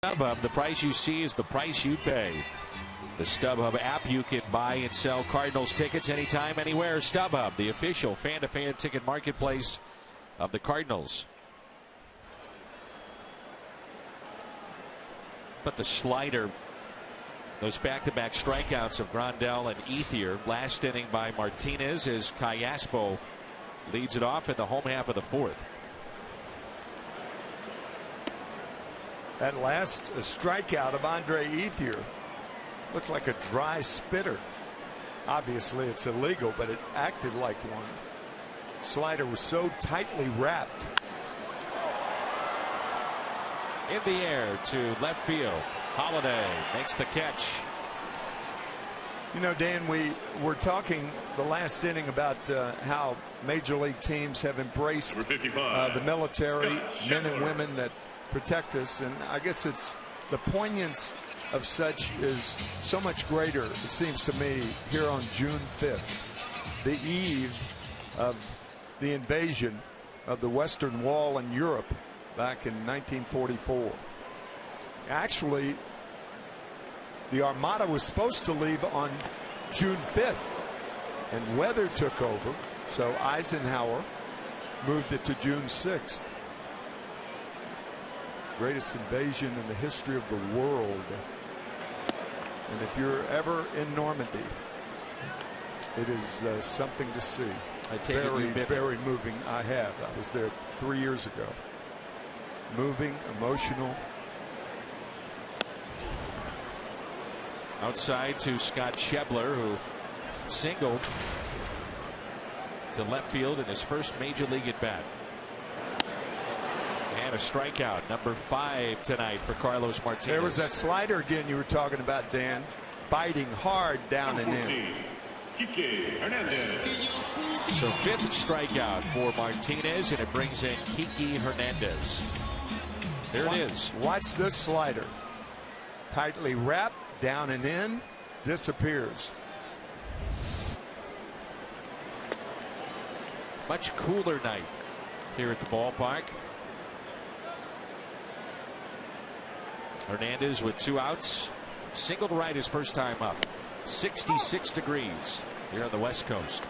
StubHub, the price you see is the price you pay. The StubHub app, you can buy and sell Cardinals tickets anytime, anywhere. StubHub, the official fan-to-fan ticket marketplace of the Cardinals. But the slider, those back-to-back strikeouts of Grandal and Ethier, last inning by Martinez as Callaspo leads it off in the home half of the fourth. That last strikeout of Andre Ethier looked like a dry spitter. Obviously it's illegal, but it acted like one. Slider was so tightly wrapped. In the air to left field. Holiday makes the catch. You know, Dan, we were talking the last inning about how major league teams have embraced the military, men and women that protect us, and I guess it's the poignance of such is so much greater, it seems to me, here on June 5th, the eve of the invasion of the Western Wall in Europe back in 1944. Actually, the Armada was supposed to leave on June 5th, and weather took over, so Eisenhower moved it to June 6th. Greatest invasion in the history of the world. And if you're ever in Normandy, it is something to see. I take it you've been very moving. I have. I was there 3 years ago. Moving, emotional. Outside to Scott Schebler, who singled to left field in his first major league at bat. And a strikeout, number 5 tonight for Carlos Martinez. There was that slider again you were talking about, Dan, biting hard down and in. So 5th strikeout for Martinez, and it brings in Kiki Hernandez. There it is. Watch this slider. Tightly wrapped, down and in, disappears. Much cooler night here at the ballpark. Hernandez with 2 outs. Single to right his first time up. 66 degrees here on the West Coast.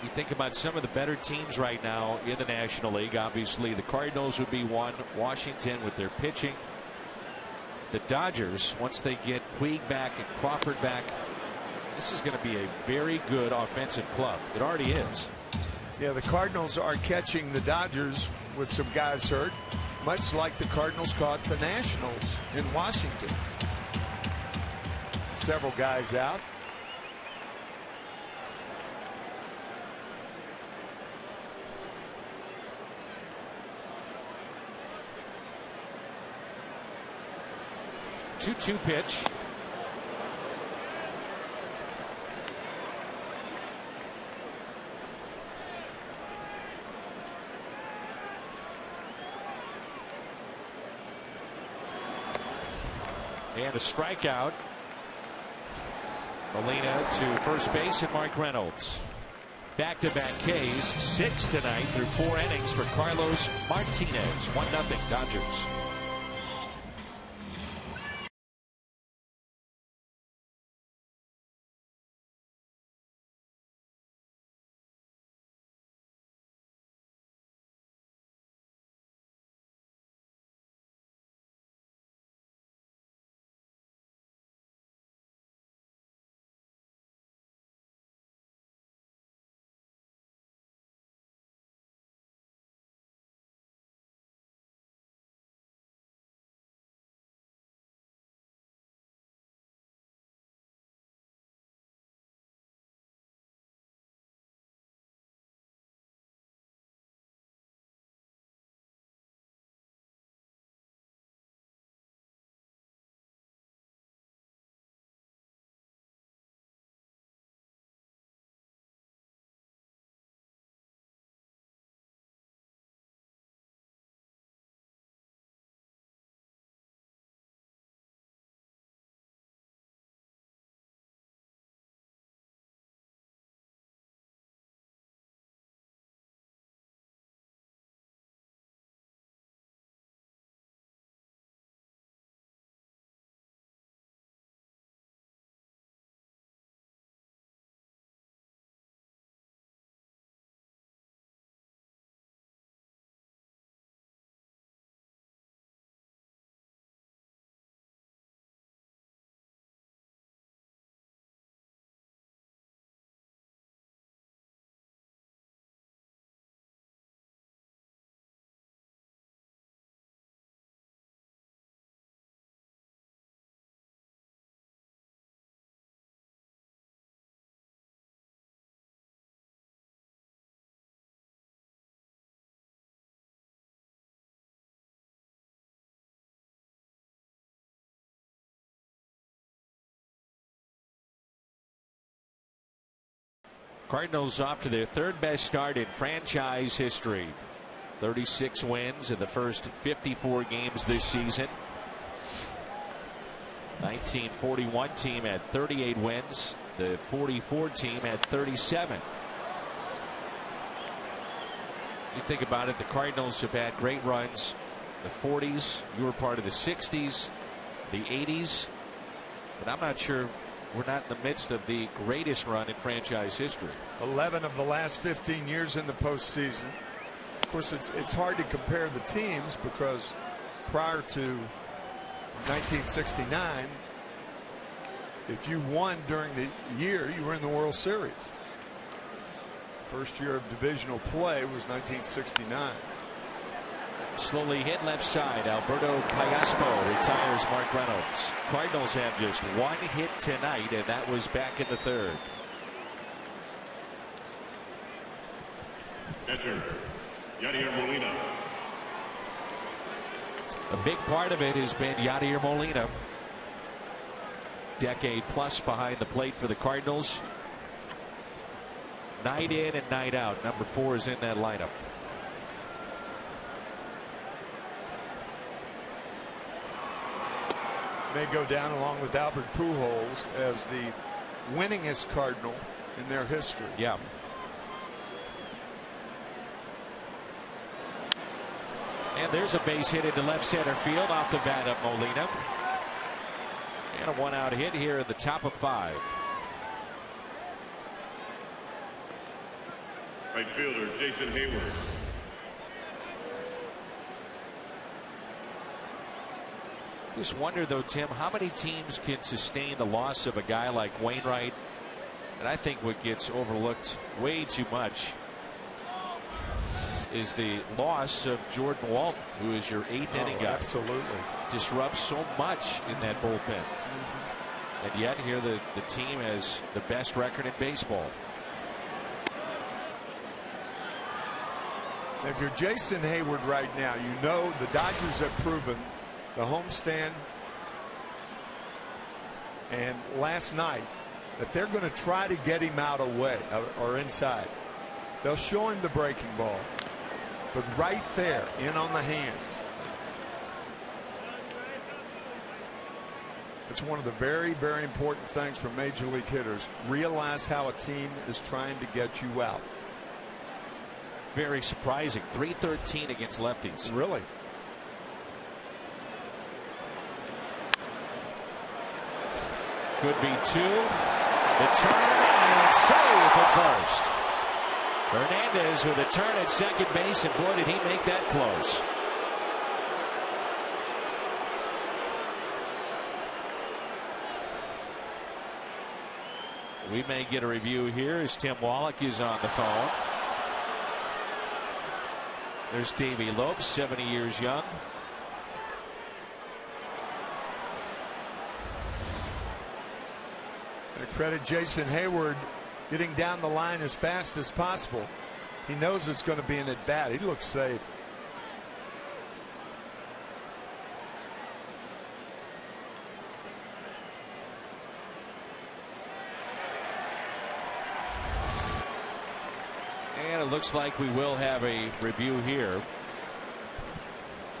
You think about some of the better teams right now in the National League. Obviously, the Cardinals would be one. Washington with their pitching. The Dodgers, once they get Puig back and Crawford back, this is going to be a very good offensive club. It already is. Yeah, the Cardinals are catching the Dodgers with some guys hurt, much like the Cardinals caught the Nationals in Washington. Several guys out. Two pitch. And a strikeout. Molina to first base and Mark Reynolds. Back-to-back Ks, 6 tonight through 4 innings for Carlos Martinez. 1-0 Dodgers. Cardinals off to their third best start in franchise history. 36 wins in the first 54 games this season. 1941 team had 38 wins. The 44 team had 37. You think about it, the Cardinals have had great runs. The 40s, you were part of the 60s, the 80s, but I'm not sure we're not in the midst of the greatest run in franchise history. 11 of the last 15 years in the postseason. Of course, it's hard to compare the teams because prior to 1969, if you won during the year, you were in the World Series. First year of divisional play was 1969. Slowly hit left side. Alberto Callaspo retires Mark Reynolds. Cardinals have just one hit tonight, and that was back in the third. Catcher, Yadier Molina. A big part of it has been Yadier Molina. Decade plus behind the plate for the Cardinals. Night in and night out. Number 4 is in that lineup. May go down along with Albert Pujols as the winningest Cardinal in their history. Yeah. And there's a base hit into left center field off the bat of Molina. And a 1-out hit here in the top of 5. Right fielder Jason Hayward. Just wonder though, Tim, how many teams can sustain the loss of a guy like Wainwright? And I think what gets overlooked way too much is the loss of Jordan Walton, who is your 8th inning guy. Absolutely. Disrupts so much in that bullpen. And yet here the team has the best record in baseball. If you're Jason Hayward right now, you know the Dodgers have proven the homestand and last night that they're going to try to get him out away or inside. They'll show him the breaking ball, but right there in on the hands. It's one of the very, very important things for major league hitters. Realize how a team is trying to get you out. Very surprising. 313 against lefties. Really? Could be 2. The turn and save at first. Hernandez with a turn at second base, and boy, did he make that close. We may get a review here as Tim Wallach is on the phone. There's Davey Lopes, 70 years young. I credit Jason Hayward getting down the line as fast as possible. He knows it's going to be an at bat. He looks safe. And it looks like we will have a review here.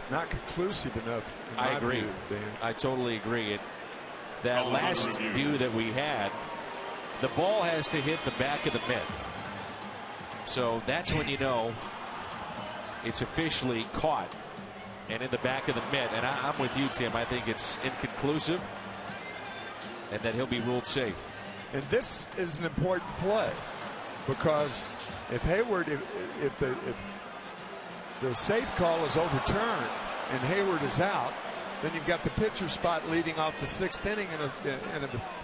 Not conclusive enough. I agree. Dan. I totally agree. That last view that we had, the ball has to hit the back of the mitt. So that's when you know it's officially caught and in the back of the mitt. And I'm with you, Tim. I think it's inconclusive and that he'll be ruled safe. And this is an important play because if Hayward, if the safe call is overturned and Hayward is out, then you've got the pitcher spot leading off the 6th inning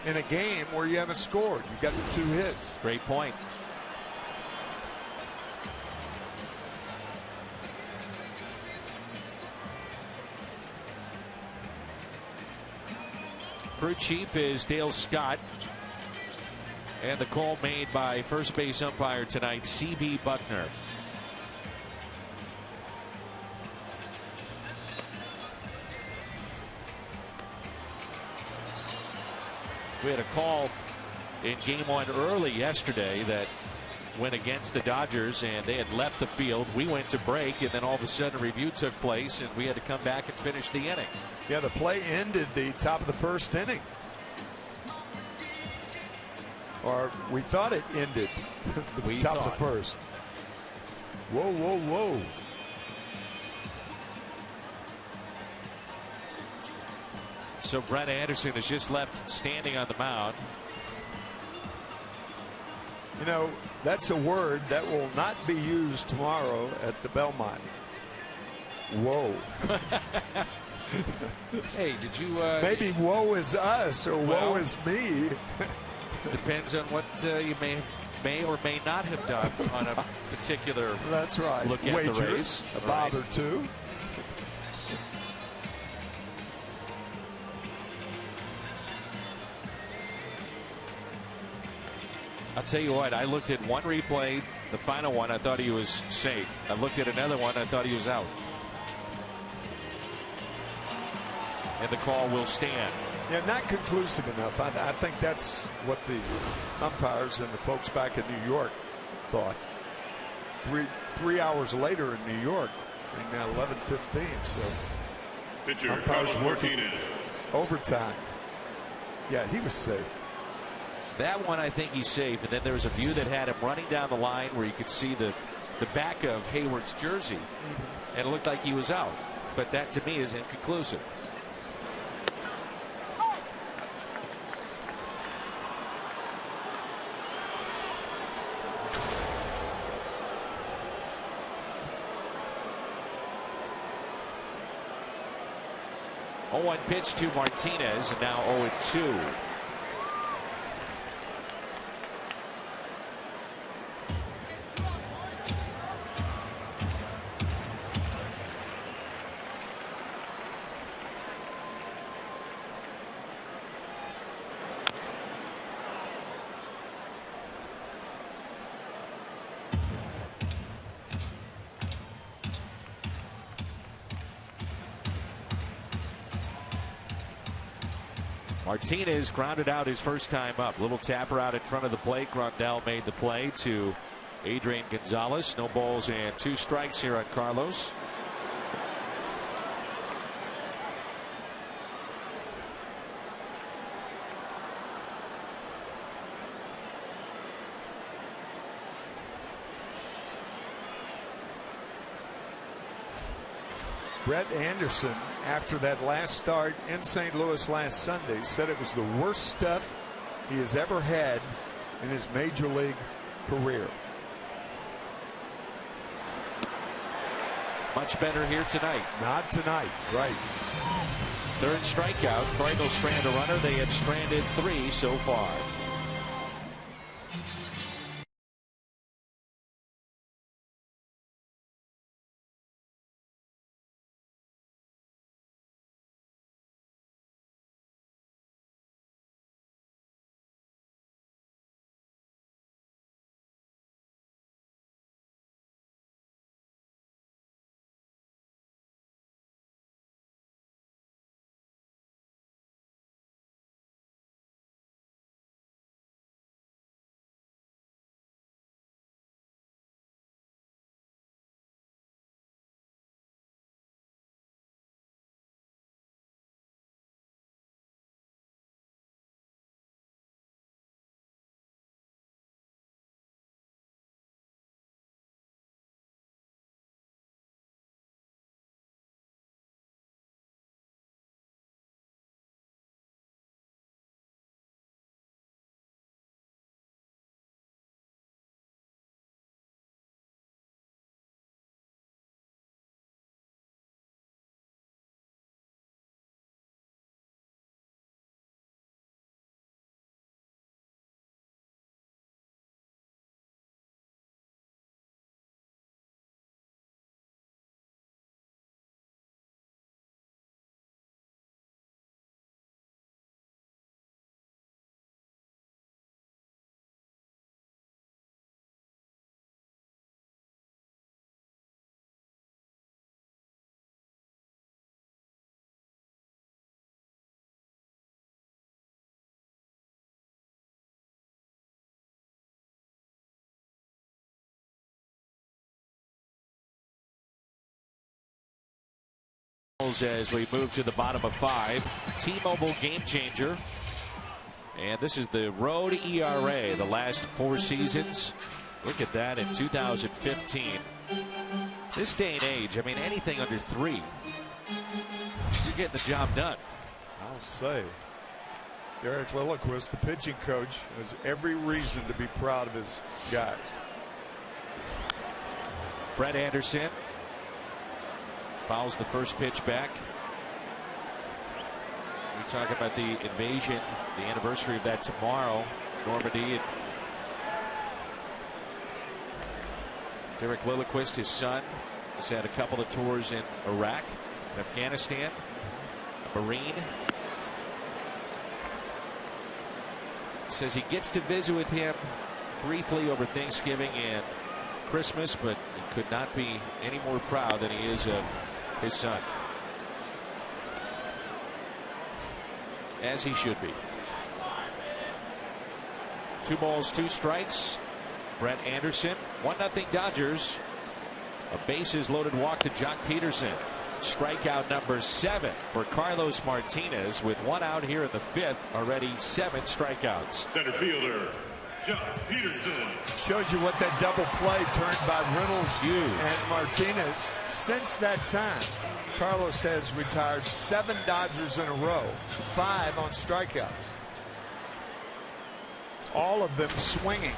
in a game where you haven't scored. You've got the 2 hits. Great point. Crew chief is Dale Scott. And the call made by first base umpire tonight, C.B. Buckner. We had a call in game 1 early yesterday that went against the Dodgers, and they had left the field. We went to break, and then all of a sudden a review took place, and we had to come back and finish the inning. Yeah, the play ended the top of the first inning. Or we thought it ended the top of the first. Whoa, whoa, whoa. So Brett Anderson is just left standing on the mound. You know, that's a word that will not be used tomorrow at the Belmont. Whoa. Hey, did you... Maybe woe is us or woe is me. Depends on what you may or may not have done on a particular That's right. look at Wager, the race. A bother too. I'll tell you what, I looked at one replay, the final one, I thought he was safe. I looked at another one, I thought he was out. And the call will stand. Yeah, not conclusive enough. I think that's what the umpires and the folks back in New York thought. Three hours later in New York, now 11:15. So Pitcher umpires Carlos working Martinez. overtime. Yeah, he was safe. That one, I think he's safe. And then there was a view that had him running down the line where you could see the back of Hayward's jersey. And it looked like he was out. But that, to me, is inconclusive. Oh, 0-1 pitch to Martinez, and now 0-2. Martinez grounded out his first time up. Little tapper out in front of the plate. Grandal made the play to Adrian Gonzalez. No balls and 2 strikes here on Carlos. Brett Anderson, after that last start in St. Louis last Sunday, said it was the worst stuff he has ever had in his major league career. Much better here tonight. Not tonight, right. 3rd strikeout. Cardinals strand a runner. They have stranded 3 so far. Cardinals as we move to the bottom of 5. T-Mobile game changer. And this is the road ERA the last 4 seasons. Look at that in 2015. This day and age, I mean, anything under 3, you're getting the job done. I'll say. Derek Lilliquist, the pitching coach, has every reason to be proud of his guys. Brett Anderson fouls the first pitch back. We talk about the invasion, the anniversary of that tomorrow. Normandy and Derek Lilliquist, his son, has had a couple of tours in Iraq and Afghanistan. A Marine. Says he gets to visit with him briefly over Thanksgiving and Christmas, but he could not be any more proud than he is of his son. As he should be. 2 balls, 2 strikes. Brett Anderson. 1-0 Dodgers. A bases loaded walk to Jock Peterson. Strikeout number 7 for Carlos Martinez with 1 out here in the 5th. Already 7 strikeouts. Center fielder, Jock Peterson. Shows you what that double play turned by Reynolds and Martinez. Since that time, Carlos has retired 7 Dodgers in a row, 5 on strikeouts. All of them swinging.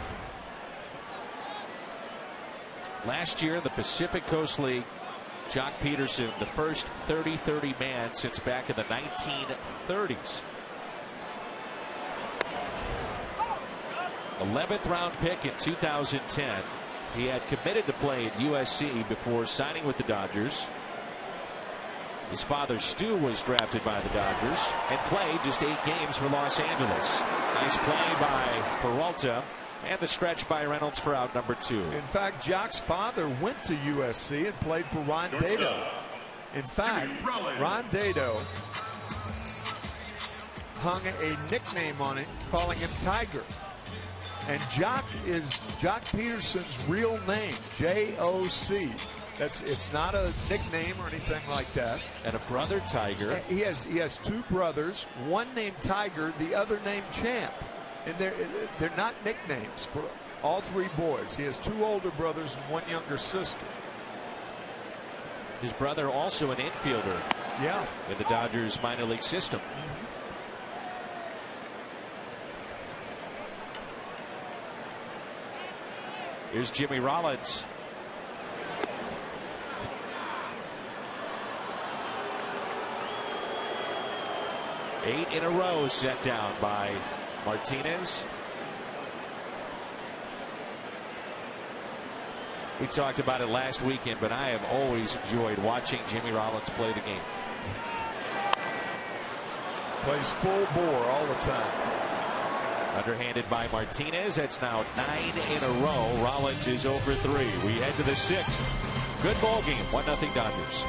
Last year in the Pacific Coast League, Jock Peterson, the first 30-30 man since back in the 1930s. 11th round pick in 2010. He had committed to play at USC before signing with the Dodgers. His father Stu was drafted by the Dodgers and played just 8 games for Los Angeles. Nice play by Peralta and the stretch by Reynolds for out number 2. In fact, Jock's father went to USC and played for Ron Dado. In fact, Ron Dado hung a nickname on it, calling him Tiger. And Jock is Jock Peterson's real name, J-O-C. It's not a nickname or anything like that. And a brother Tiger. He has 2 brothers, one named Tiger, the other named Champ. And they're not nicknames for all 3 boys. He has 2 older brothers and 1 younger sister. His brother also an infielder. Yeah. In the Dodgers minor league system. Here's Jimmy Rollins. Eight in a row set down by Martinez. We talked about it last weekend, but I have always enjoyed watching Jimmy Rollins play the game. Plays full bore all the time. Underhanded by Martinez. That's now 9 in a row. Rollins is over 3. We head to the 6th. Good ball game. 1-0 Dodgers.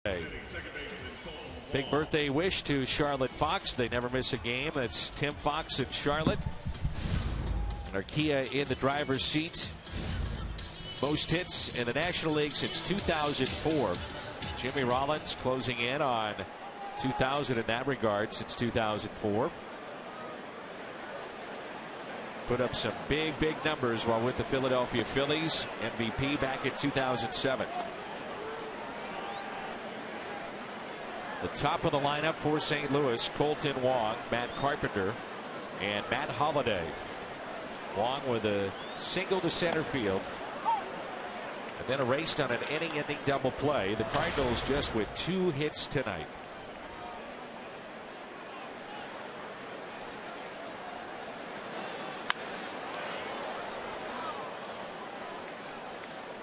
Big birthday wish to Charlotte Fox. They never miss a game. That's Tim Fox in Charlotte. And Arkia in the driver's seat. Most hits in the National League since 2004. Jimmy Rollins closing in on 2000 in that regard since 2004. Put up some big numbers while with the Philadelphia Phillies. MVP back in 2007. The top of the lineup for St. Louis: Colton Wong, Matt Carpenter, and Matt Holliday. Wong with a single to center field, and then erased on an inning-ending double play. The Cardinals just with 2 hits tonight.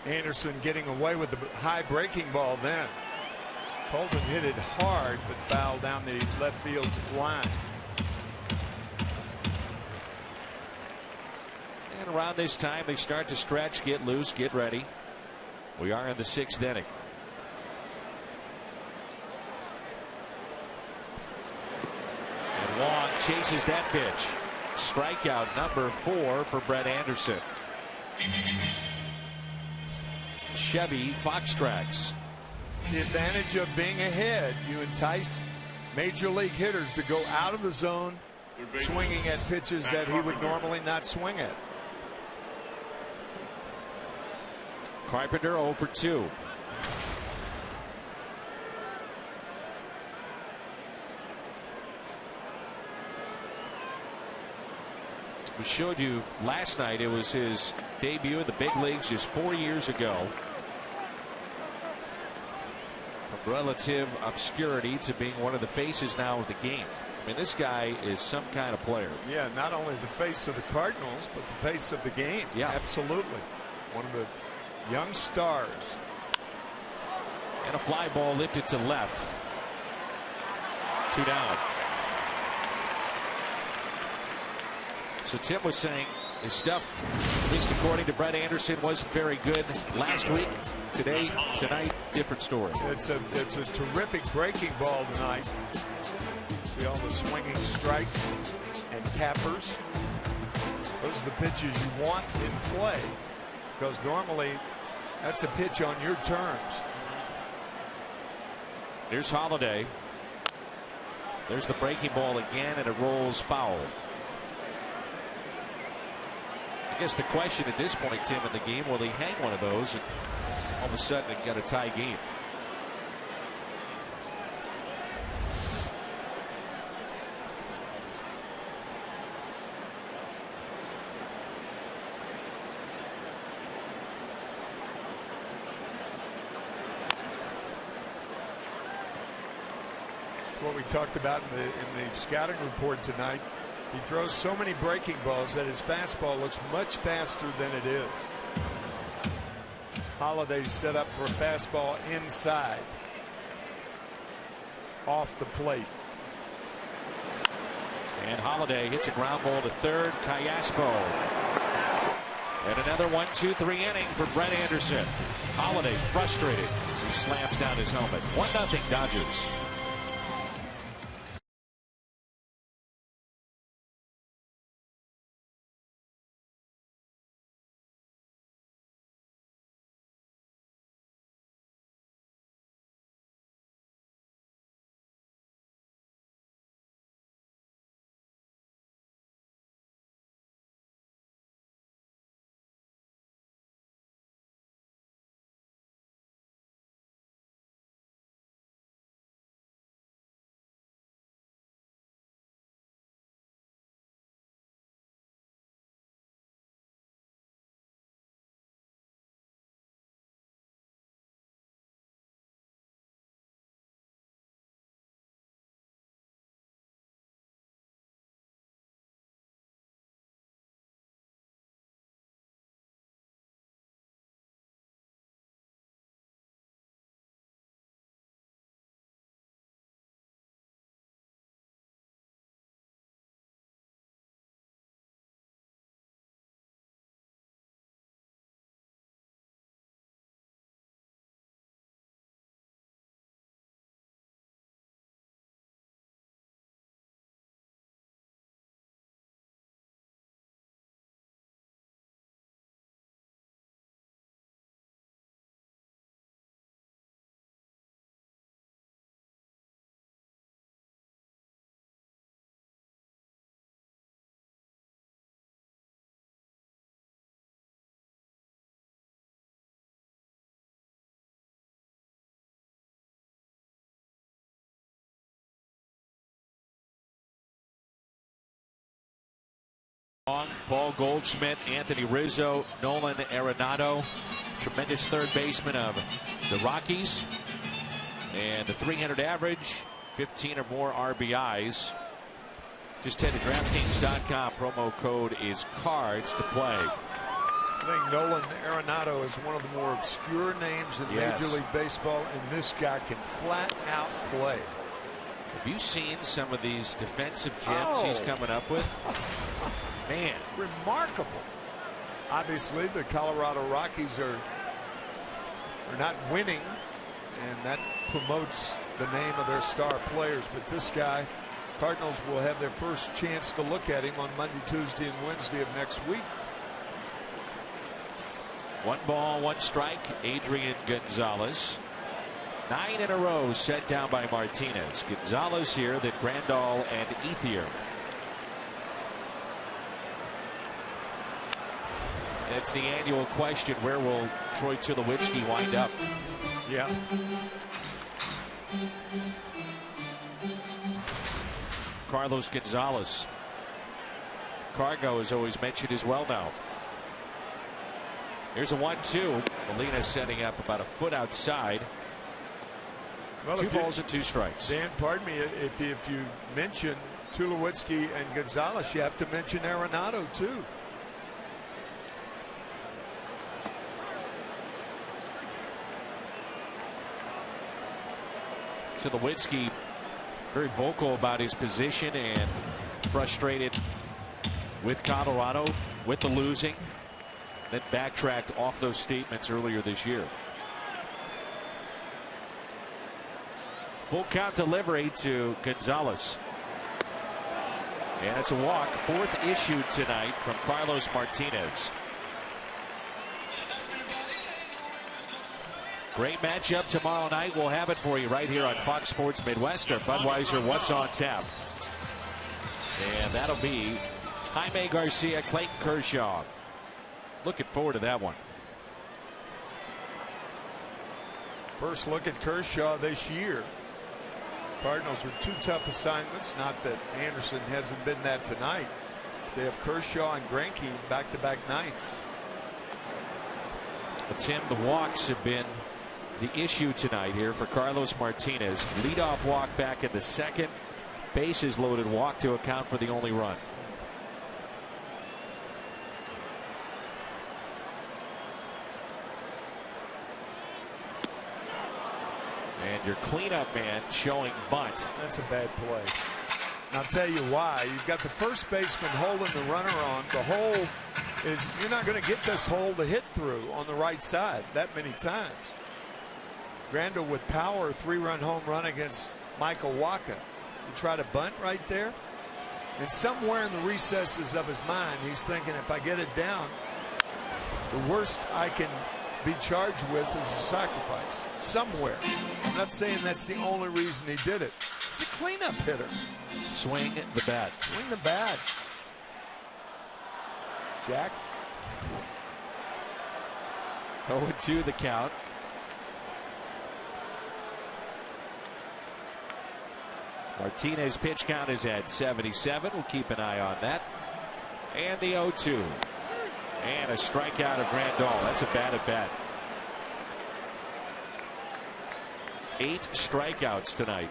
Anderson getting away with the high breaking ball then. Colton hit it hard but fouled down the left field line. And around this time they start to stretch, get loose, get ready. We are in the 6th inning. And Wong chases that pitch. Strikeout number 4 for Brett Anderson. Chevy Fox tracks. The advantage of being ahead, you entice major league hitters to go out of the zone swinging at pitches that he would normally not swing at. Carpenter 0 for 2. We showed you last night, it was his debut in the big leagues just 4 years ago. From relative obscurity to being one of the faces now of the game. I mean, this guy is some kind of player. Yeah, not only the face of the Cardinals, but the face of the game. Yeah, absolutely. One of the young stars. And a fly ball lifted to left. 2 down. So Tim was saying his stuff, at least according to Brett Anderson, wasn't very good last week. Tonight, different story. It's a terrific breaking ball tonight. See all the swinging strikes and tappers. Those are the pitches you want in play, because normally that's a pitch on your terms. Here's Holliday. There's the breaking ball again, and it rolls foul. I guess the question at this point, Tim, in the game, will he hang one of those and all of a sudden it got a tie game? It's what we talked about in the scouting report tonight. He throws so many breaking balls that his fastball looks much faster than it is. Holliday's set up for a fastball inside, off the plate. And Holliday hits a ground ball to third. Callaspo. And another 1-2-3 inning for Brett Anderson. Holliday frustrated as he slams down his helmet. 1-0 Dodgers. Paul Goldschmidt, Anthony Rizzo, Nolan Arenado, tremendous third baseman of the Rockies, and the 300 average, 15 or more RBIs. Just head to DraftKings.com. Promo code is CARDS to play. I think Nolan Arenado is one of the more obscure names in Major League Baseball, and this guy can flat out play. Have you seen some of these defensive gems he's coming up with? Man, remarkable. Obviously, the Colorado Rockies are not winning, and that promotes the name of their star players. But this guy, Cardinals will have their first chance to look at him on Monday, Tuesday, and Wednesday of next week. 1 ball, 1 strike. Adrian Gonzalez. 9 in a row set down by Martinez. Gonzalez here, then Grandal and Ethier. It's the annual question: where will Troy Tulowitzki wind up? Yeah. Carlos Gonzalez. Cargo is always mentioned as well now. Here's a 1-2. Molina setting up about a foot outside. Well, 2 balls and 2 strikes. Dan, pardon me, if you mention Tulowitzki and Gonzalez, you have to mention Arenado too. Tulowitzki very vocal about his position and frustrated with Colorado, with the losing, then backtracked off those statements earlier this year. Full count delivery to Gonzalez. And it's a walk, 4th issued tonight from Carlos Martinez. Great matchup tomorrow night. We'll have it for you right here on Fox Sports Midwest. Or Budweiser, What's on Tap? And that'll be Jaime Garcia, Clayton Kershaw. Looking forward to that one. First look at Kershaw this year. Cardinals are 2 tough assignments. Not that Anderson hasn't been that tonight. They have Kershaw and Greinke back-to-back nights. But Tim, the walks have been the issue tonight here for Carlos Martinez. Leadoff walk back in the 2nd. Bases loaded walk to account for the only run. And your cleanup man showing bunt. That's a bad play. And I'll tell you why. You've got the first baseman holding the runner on. The hole is, you're not going to get this hole to hit through on the right side that many times. Grandal with power, 3-run home run against Michael Wacha. You try to bunt right there, and somewhere in the recesses of his mind, he's thinking, if I get it down, the worst I can be charged with is a sacrifice. Somewhere. I'm not saying that's the only reason he did it. He's a cleanup hitter. Swing the bat. Swing the bat. Jack. 0-2 the count. Martinez pitch count is at 77. We'll keep an eye on that. And the 0-2. And a strikeout of Grandal. That's a bad at bat. 8 strikeouts tonight.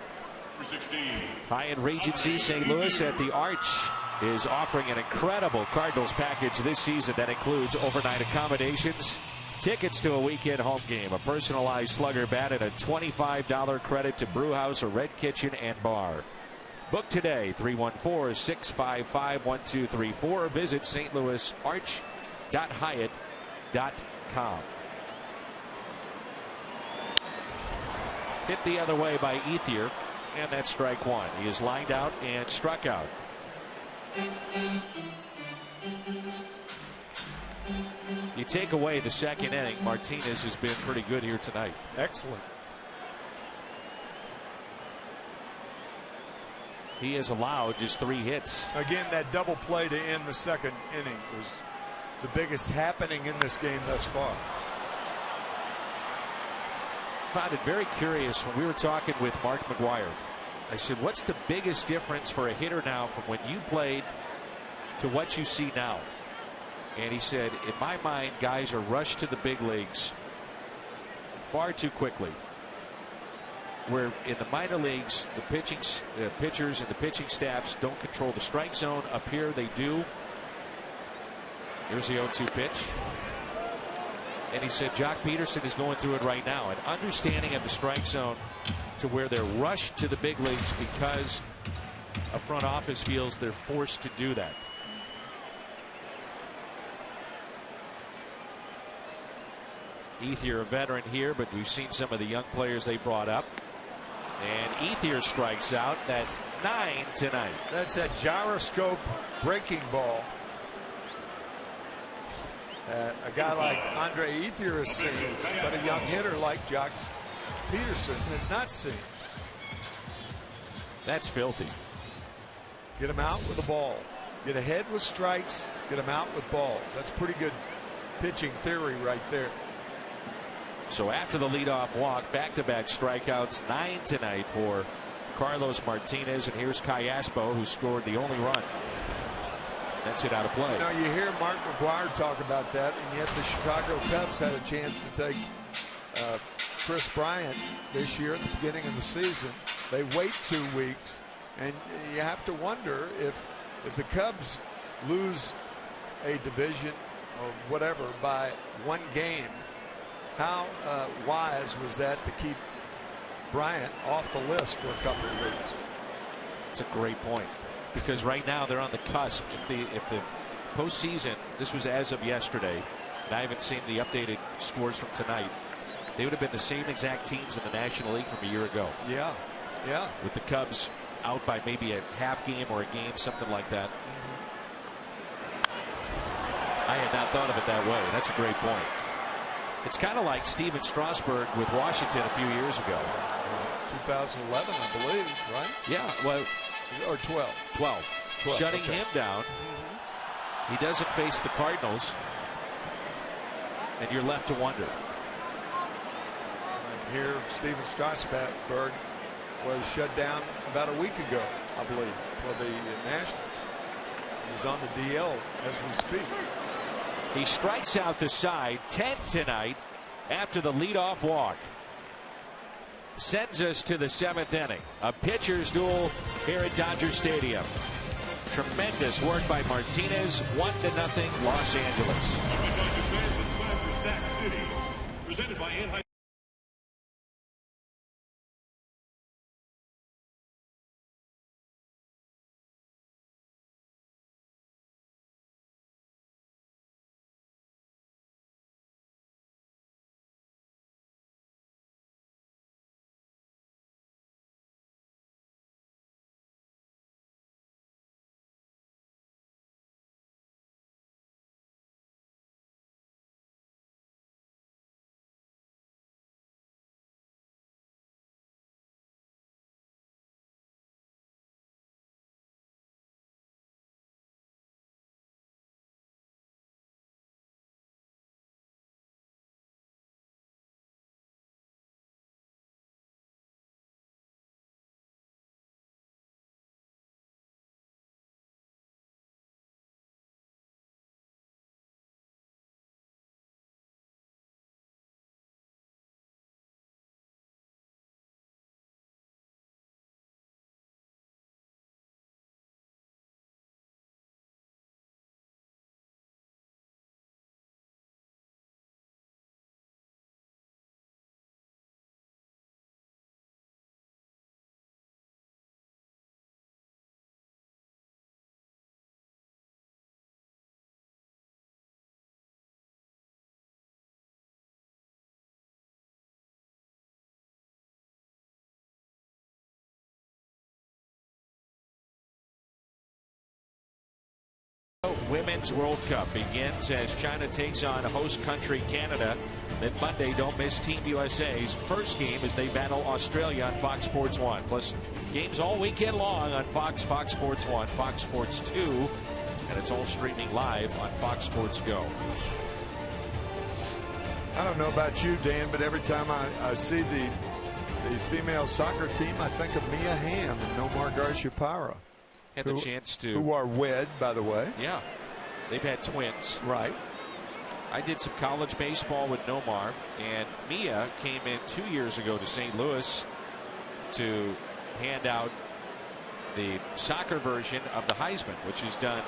High-end Regency St. Louis at the Arch is offering an incredible Cardinals package this season that includes overnight accommodations, tickets to a weekend home game, a personalized slugger bat, and a $25 credit to Brewhouse or Red Kitchen and Bar. Book today, 314-655-1234, or visit stlouisarch.hyatt.com. Hit the other way by Ethier, and that's strike 1. He is lined out and struck out. You take away the 2nd inning, Martinez has been pretty good here tonight. Excellent. He has allowed just 3 hits. Again, that double play to end the 2nd inning was the biggest happening in this game thus far. Found it very curious when we were talking with Mark McGuire. I said, what's the biggest difference for a hitter now from when you played to what you see now. And he said, in my mind, guys are rushed to the big leagues far too quickly. Where in the minor leagues, the pitchers and the pitching staffs don't control the strike zone. Up here, they do. Here's the 0-2 pitch. And he said Jock Peterson is going through it right now. An understanding of the strike zone to where they're rushed to the big leagues because a front office feels they're forced to do that. Ethier, a veteran here, but we've seen some of the young players they brought up. And Ethier strikes out. That's 9 tonight. That's a gyroscope breaking ball. A guy like Andre Ethier has seen, but a young hitter like Jock Peterson has not seen. That's filthy. Get him out with a ball. Get ahead with strikes. Get him out with balls. That's pretty good pitching theory right there. So after the leadoff walk, back-to-back strikeouts, 9 tonight for Carlos Martinez. And here's Callaspo, who scored the only run. That's it out of play. Now you hear Mark McGwire talk about that, and yet the Chicago Cubs had a chance to take Chris Bryant this year at the beginning of the season. They wait 2 weeks, and you have to wonder if the Cubs lose a division or whatever by 1 game, how wise was that to keep Bryant off the list for a couple of weeks? It's a great point, because right now they're on the cusp. If the postseason, this was as of yesterday, and I haven't seen the updated scores from tonight, they would have been the same exact teams in the National League from a year ago. Yeah, yeah. With the Cubs out by maybe a half game or a game, something like that. I had not thought of it that way. That's a great point. It's kind of like Steven Strasburg with Washington a few years ago. 2011, I believe, right? Yeah, well, or 12. 12. Shutting him down. He doesn't face the Cardinals, and you're left to wonder. And here, Steven Strasburg was shut down about a week ago, I believe, for the Nationals. He's on the DL as we speak. He strikes out the side, 10 tonight after the leadoff walk. Sends us to the 7th inning. A pitcher's duel here at Dodger Stadium. Tremendous work by Martinez. 1-0 Los Angeles. All right, Dodger fans, it's time for Stack City. Presented by Anaheim. Women's World Cup begins as China takes on host country Canada. Then Monday, don't miss Team USA's first game as they battle Australia on Fox Sports 1. Plus games all weekend long on Fox Sports 1, Fox Sports 2, and it's all streaming live on Fox Sports Go. I don't know about you, Dan, but every time I see the female soccer team, I think of Mia Hamm and Nomar Garciaparra. had the chance to. Who are wed, by the way. Yeah, they've had twins. Right. I did some college baseball with Nomar, and Mia came in 2 years ago to St. Louis to hand out the soccer version of the Heisman, which is done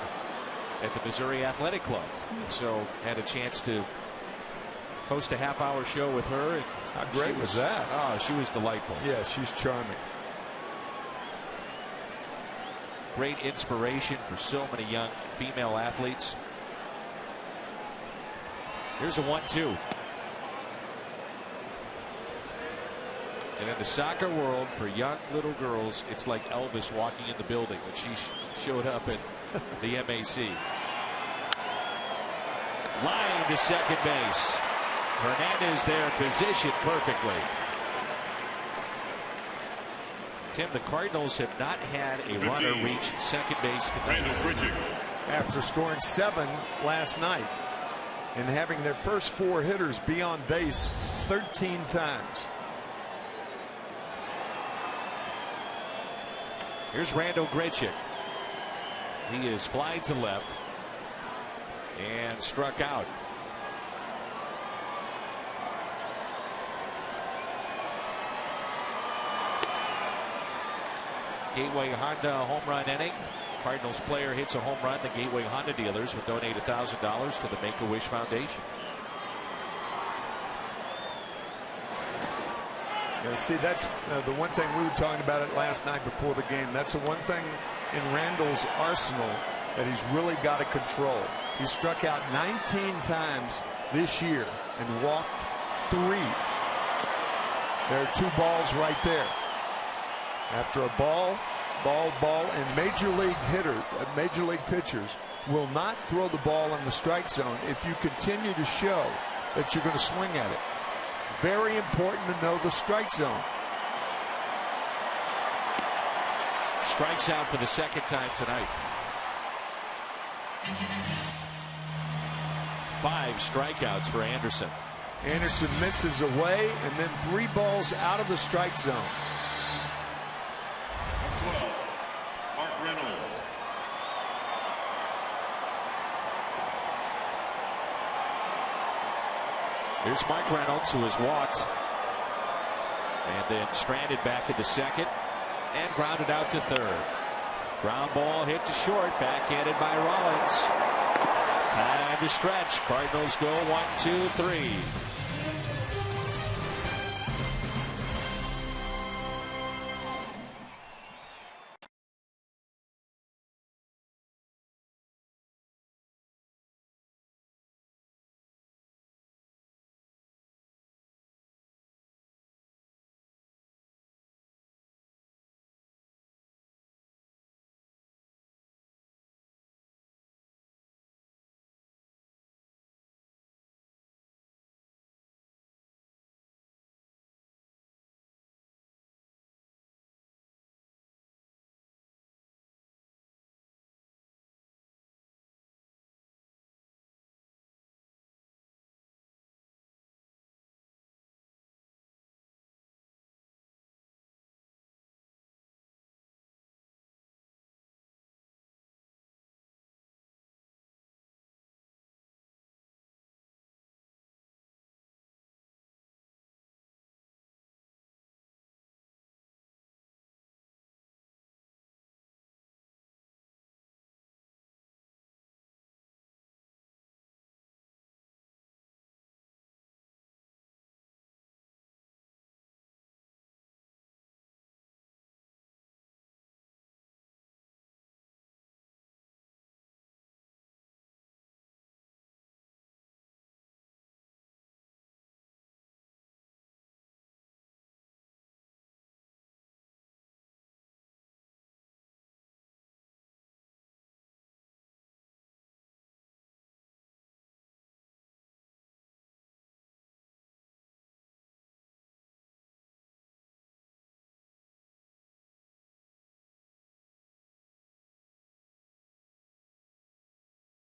at the Missouri Athletic Club. And so had a chance to host a half-hour show with her. And how great was that? Oh, she was delightful. Yeah, she's charming. Great inspiration for so many young female athletes. Here's a 1-2. And in the soccer world, for young little girls, it's like Elvis walking in the building when she showed up at the MAC. Line to second base. Hernandez there positioned perfectly. Tim, the Cardinals have not had a runner reach second base tonight. After scoring 7 last night and having their first 4 hitters be on base 13 times. Here's Randall Grichuk. He is flying to left and struck out. Gateway Honda home run inning. Cardinals player hits a home run. The Gateway Honda dealers will donate $1,000 to the Make-A-Wish Foundation. Yeah, see, that's the one thing we were talking about it last night before the game. That's the one thing in Randall's arsenal that he's really got to control. He struck out 19 times this year and walked 3. There are 2 balls right there. After a ball, and major league pitchers will not throw the ball in the strike zone if you continue to show that you're going to swing at it. Very important to know the strike zone. Strikes out for the second time tonight. 5 strikeouts for Anderson. Anderson misses away, and then 3 balls out of the strike zone. 12, Mark Reynolds. Here's Mike Reynolds, who has walked and then stranded back at the second and grounded out to third. Ground ball hit to short, backhanded by Rollins. Time to stretch. Cardinals go 1-2-3.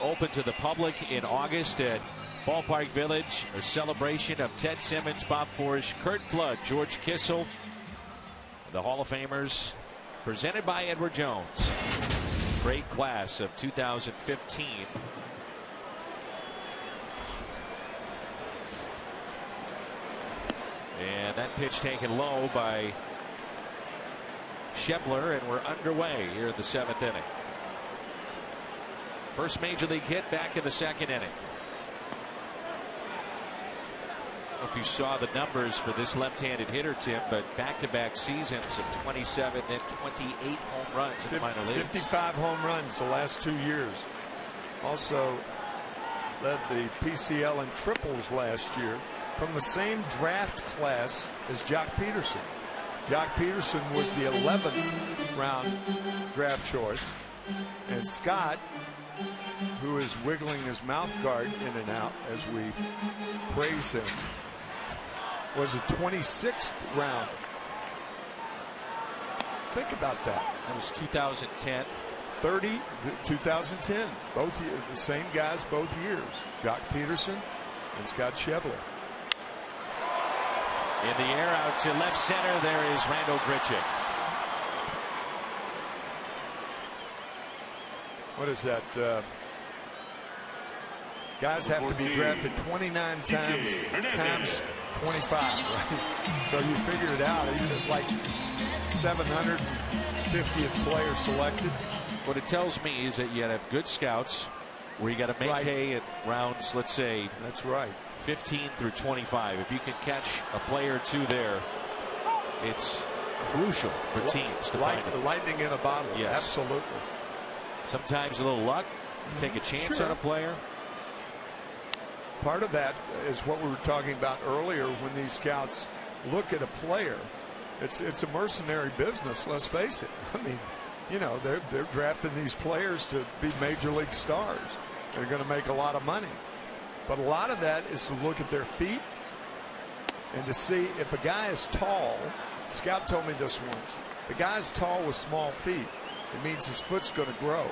Open to the public in August at Ballpark Village. A celebration of Ted Simmons, Bob Forsch, Kurt Flood, George Kissel, the Hall of Famers, presented by Edward Jones. Great class of 2015. And that pitch taken low by Schebler, and we're underway here in the 7th inning. First major league hit back in the 2nd inning. I don't know if you saw the numbers for this left-handed hitter, Tim, but back-to-back seasons of 27 and 28 home runs in the minor leagues. 55 home runs the last 2 years. Also led the PCL in triples last year from the same draft class as Jock Peterson. Jock Peterson was the 11th round draft choice, and Scott, who is wiggling his mouth guard in and out as we praise him, was a 26th round. Think about that. That was 2010. 2010. Both the same guys both years. Jock Peterson and Scott Schebler. In the air out to left center, there is Randall Grichuk. What is that? Guys have to be drafted 29 times 25. Right? So you figure it out. Even like 750th player selected. What it tells me is that you got to have good scouts where you got to make hay at rounds, let's say. That's right. 15 through 25. If you can catch a player or two there, it's crucial for teams to find it. Lightning in a bottle. Yes. Absolutely. Sometimes a little luck. Take a chance on a player. Part of that is what we were talking about earlier when these scouts look at a player. It's a mercenary business, let's face it. I mean, you know, they're drafting these players to be major league stars. They're going to make a lot of money. But a lot of that is to look at their feet and to see if a guy is tall. Scout told me this once. The guy is tall with small feet. It means his foot's going to grow.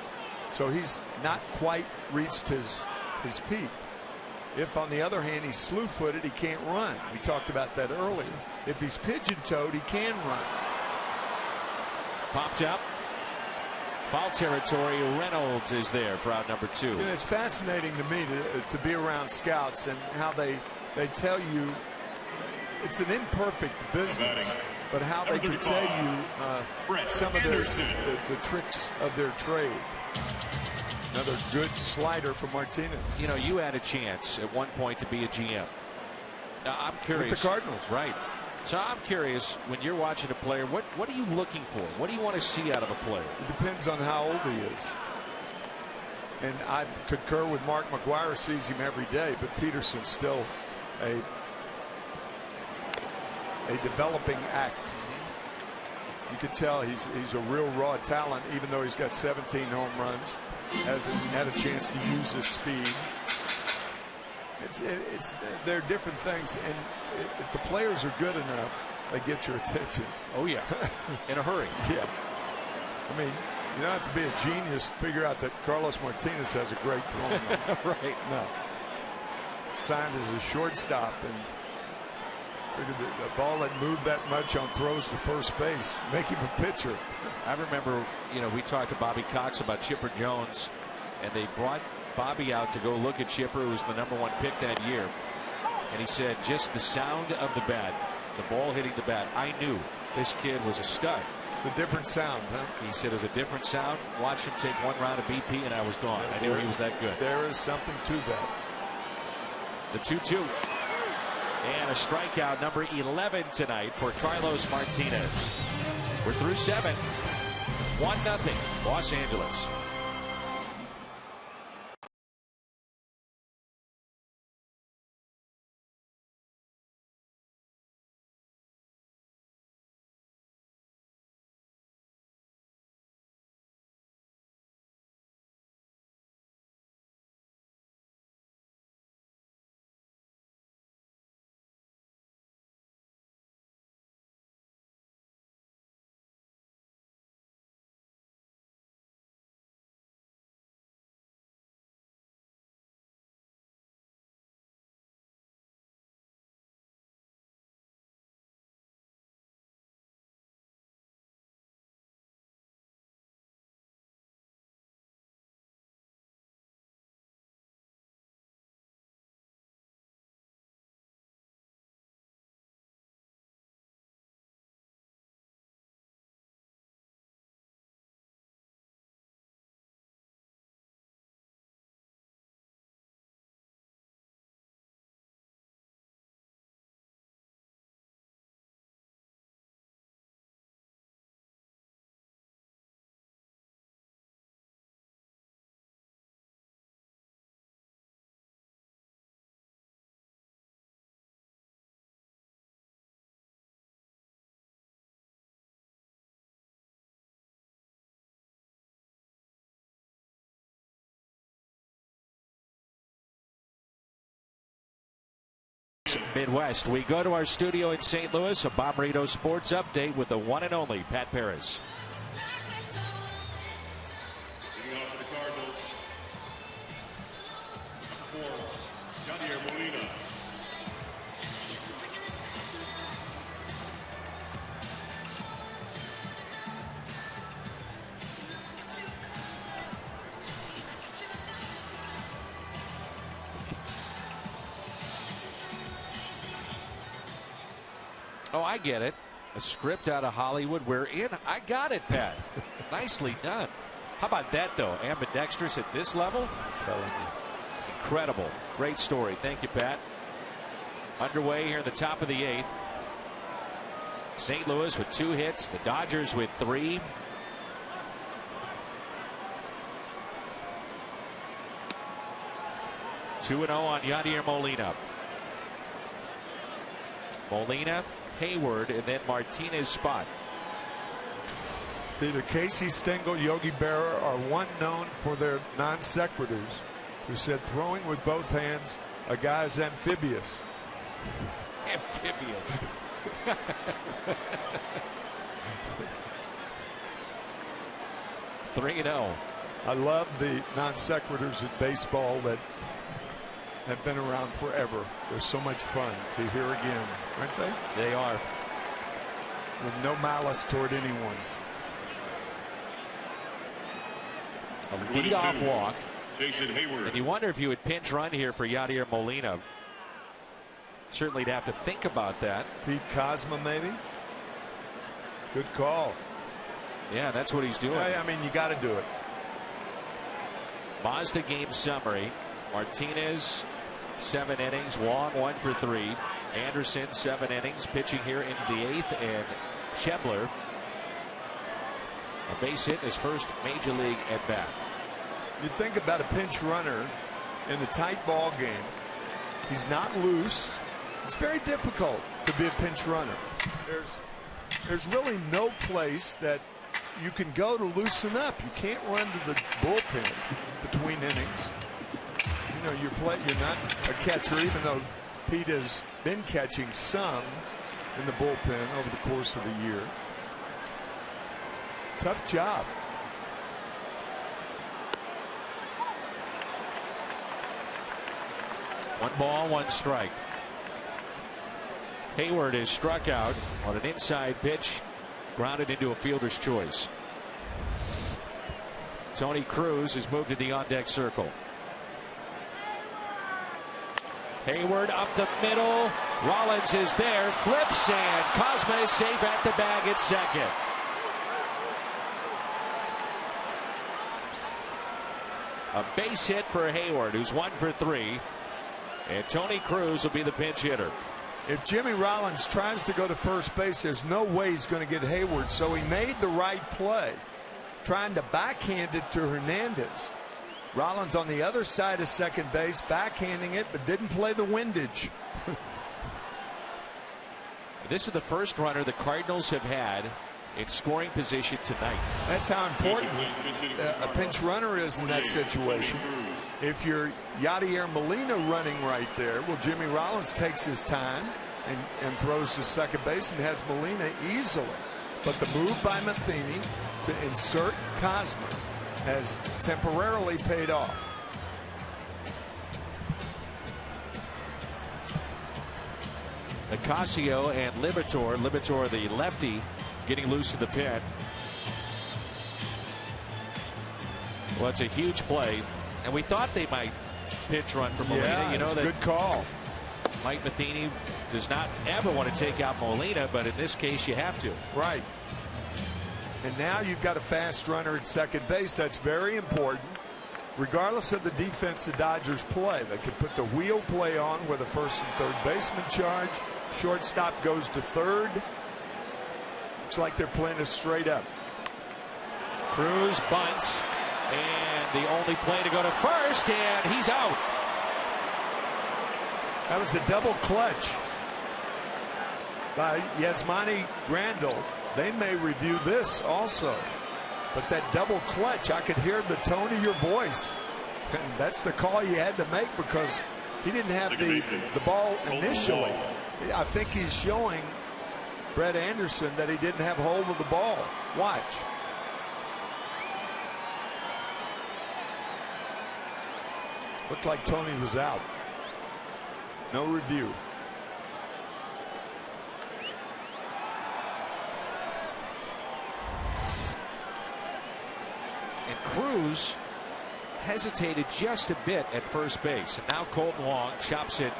So he's not quite reached his peak. If, on the other hand, he's slew-footed, he can't run. We talked about that earlier. If he's pigeon-toed, he can run. Popped up. Foul territory. Reynolds is there for out number 2. You know, it's fascinating to me to be around scouts and how they tell you it's an imperfect business, but how they can tell you some of the tricks of their trade. Another good slider from Martinez. You know, you had a chance at one point to be a GM. Now, I'm curious. With the Cardinals. Right. So I'm curious, when you're watching a player, what are you looking for? What do you want to see out of a player? It depends on how old he is. And I concur with Mark McGuire, sees him every day, but Peterson's still a developing act. You can tell he's a real raw talent, even though he's got 17 home runs. Hasn't had a chance to use his speed. They're different things, and if the players are good enough, they get your attention. Oh yeah, in a hurry. Yeah. I mean, you don't have to be a genius to figure out that Carlos Martinez has a great throwing arm. Right. No. Signed as a shortstop, and figured the ball that moved that much on throws to first base, make him a pitcher. I remember, you know, we talked to Bobby Cox about Chipper Jones, and they brought Bobby out to go look at Chipper, who was the #1 pick that year. And he said, just the sound of the bat, the ball hitting the bat, I knew this kid was a stud. It's a different sound, huh? He said it was a different sound. Watched him take one round of BP, and I was gone. I knew he was that good. There is something to that. The 2-2. And a strikeout, number 11 tonight for Carlos Martinez. We're through 7. 1-0 Los Angeles. Midwest. We go to our studio in St. Louis, a Bomberito Sports Update with the one and only Pat Paris. Leading off for the Cardinals, for Yadier Molina. Oh, I get it. A script out of Hollywood. We're in. I got it, Pat. Nicely done. How about that, though? Ambidextrous at this level? I'm telling you. Incredible. Great story. Thank you, Pat. Underway here in the top of the 8th. St. Louis with 2 hits. The Dodgers with 3. (2-0) on Yadier Molina. Molina, Hayward, and then Martinez spot. Either Casey Stengel, Yogi Berra are one known for their non sequiturs, who said throwing with both hands, a guy's amphibious. Amphibious. 3-0. I love the non sequiturs in baseball that have been around forever. They're so much fun to hear again, aren't they? They are. With no malice toward anyone. A leadoff walk. Jason Hayward. And you wonder if you would pinch run here for Yadier Molina. Certainly to have to think about that. Pete Kozma, maybe? Good call. Yeah, that's what he's doing. Yeah, I mean, you got to do it. Mazda game summary. Martinez, 7 innings. Wong, 1 for 3. Anderson, 7 innings. Pitching here into the 8th. And Schebler, a base hit, his first major league at bat. You think about a pinch runner in a tight ball game. He's not loose. It's very difficult to be a pinch runner. There's really no place that you can go to loosen up. You can't run to the bullpen between innings. You know, you're not a catcher, even though Pete has been catching some in the bullpen over the course of the year. Tough job. One ball, 1 strike. Hayward is struck out on an inside pitch, grounded into a fielder's choice. Tony Cruz has moved to the on-deck circle. Hayward up the middle. Rollins is there, flips, and Kozma is safe at the bag at second. A base hit for Hayward, who's 1 for 3. And Tony Cruz will be the pinch hitter. If Jimmy Rollins tries to go to first base, there's no way he's going to get Hayward. So he made the right play, trying to backhand it to Hernandez. Rollins on the other side of second base, backhanding it, but didn't play the windage. This is the first runner the Cardinals have had in scoring position tonight. That's how important a pinch runner is in that situation. If you're Yadier Molina running right there, well, Jimmy Rollins takes his time and throws to second base and has Molina easily. But the move by Matheny to insert Kozma has temporarily paid off. Nicasio and Liberatore the lefty, getting loose in the pit. Well, it's a huge play, and we thought they might pitch run for Molina. Yeah, you know that good call. Mike Matheny does not ever want to take out Molina, but in this case you have to. Right. And now you've got a fast runner at second base. That's very important. Regardless of the defense the Dodgers play, they can put the wheel play on where the first and third baseman charge. Shortstop goes to third. Looks like they're playing it straight up. Cruz bunts, and the only play to go to first, and he's out. That was a double clutch by Yasmani Grandal. They may review this also. But that double clutch, I could hear the tone of your voice. And that's the call you had to make because He didn't have the ball initially. I think he's showing Brett Anderson that he didn't have hold of the ball. Watch. Looked like Tony was out. No review. And Cruz hesitated just a bit at first base. And now Colton Wong chops it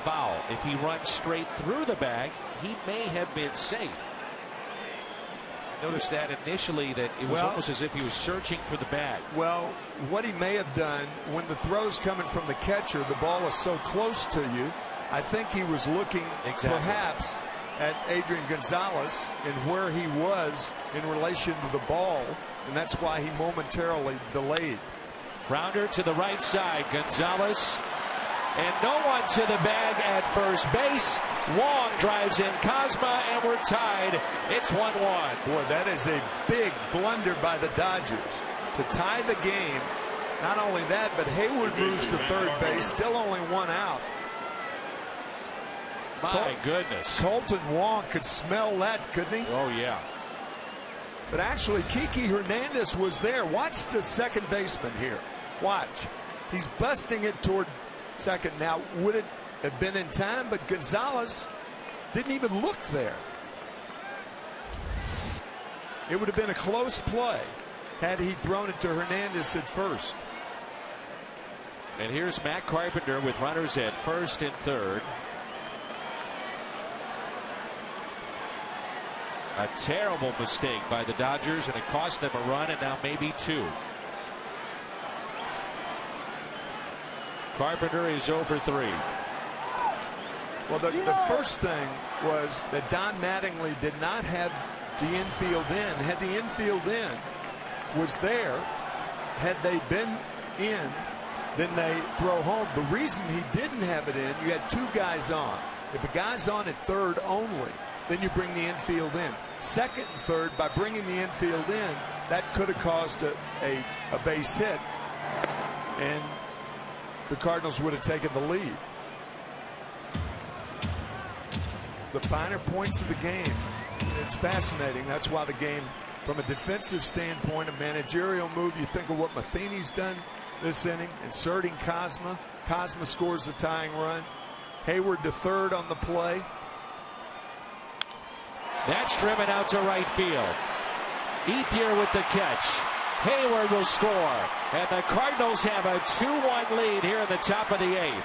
foul. If he runs straight through the bag, he may have been safe. Notice that initially that it was almost as if he was searching for the bag. Well, what he may have done when the throw's coming from the catcher, the ball is so close to you. I think he was looking perhaps at Adrian Gonzalez and where he was in relation to the ball, and that's why he momentarily delayed. Grounder to the right side. Gonzalez, and no one to the bag at first base. Wong drives in Cosma, and we're tied. It's 1-1. Boy, that is a big blunder by the Dodgers to tie the game. Not only that, but Hayward moves to third base, still only one out. My goodness. Colton Wong could smell that, couldn't he? Oh, yeah. But actually, Kiki Hernandez was there. Watch the second baseman here. Watch. He's busting it toward second. Now, would it have been in time? But Gonzalez didn't even look there. It would have been a close play had he thrown it to Hernandez at first. And here's Matt Carpenter with runners at first and third. A terrible mistake by the Dodgers, and it cost them a run, and now maybe two. Carpenter is over 3. Well, the first thing was that Don Mattingly did not have the infield in. Had the infield in was there, had they been in, then they throw home. The reason he didn't have it in, you had 2 guys on. If a guy's on at third only, then you bring the infield in. Second and third, by bringing the infield in, that could have caused a base hit, and the Cardinals would have taken the lead. The finer points of the game, it's fascinating. That's why the game, from a defensive standpoint, a managerial move, you think of what Matheny's done this inning, inserting Cosma. Cosma scores the tying run. Hayward to third on the play. That's driven out to right field. Ethier with the catch. Hayward will score, and the Cardinals have a 2-1 lead here in the top of the 8th.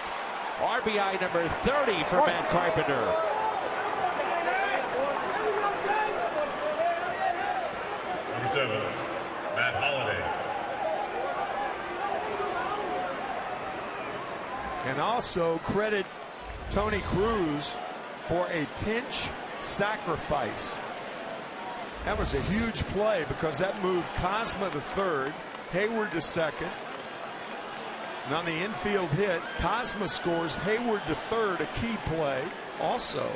RBI number 30 for Matt Carpenter. Number 7, Matt Holliday. And also credit Tony Cruz for a pinch sacrifice. That was a huge play because that moved Cosma to third, Hayward to second. And on the infield hit, Cosma scores, Hayward to third, a key play also.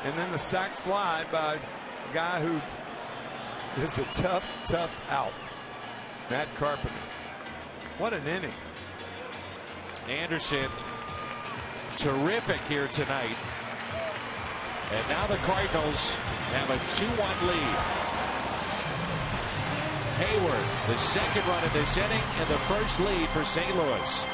And then the sac fly by a guy who is a tough out. Matt Carpenter. What an inning. Anderson, terrific here tonight. And now the Cardinals have a 2-1 lead. Hayward, the second run of this inning, and the first lead for St. Louis.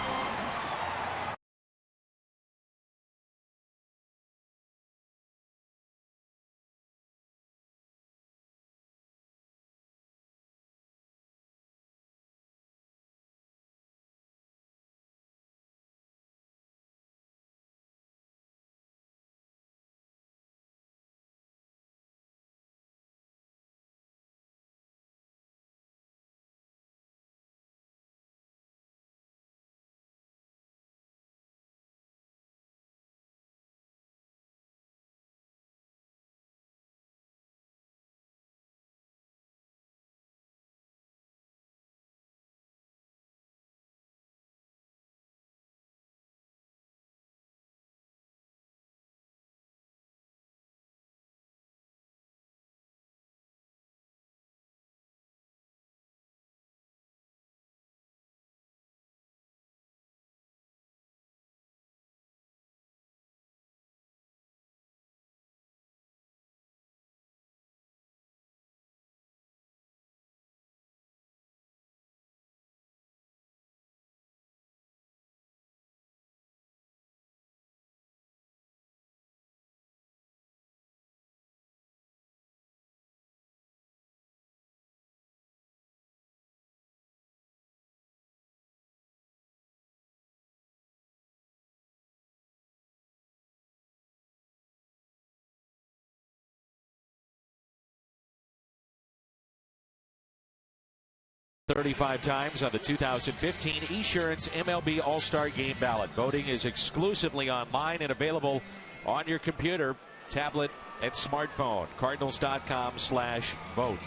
35 times on the 2015 Esurance MLB All-Star Game ballot. Voting is exclusively online and available on your computer, tablet, and smartphone. Cardinals.com/vote.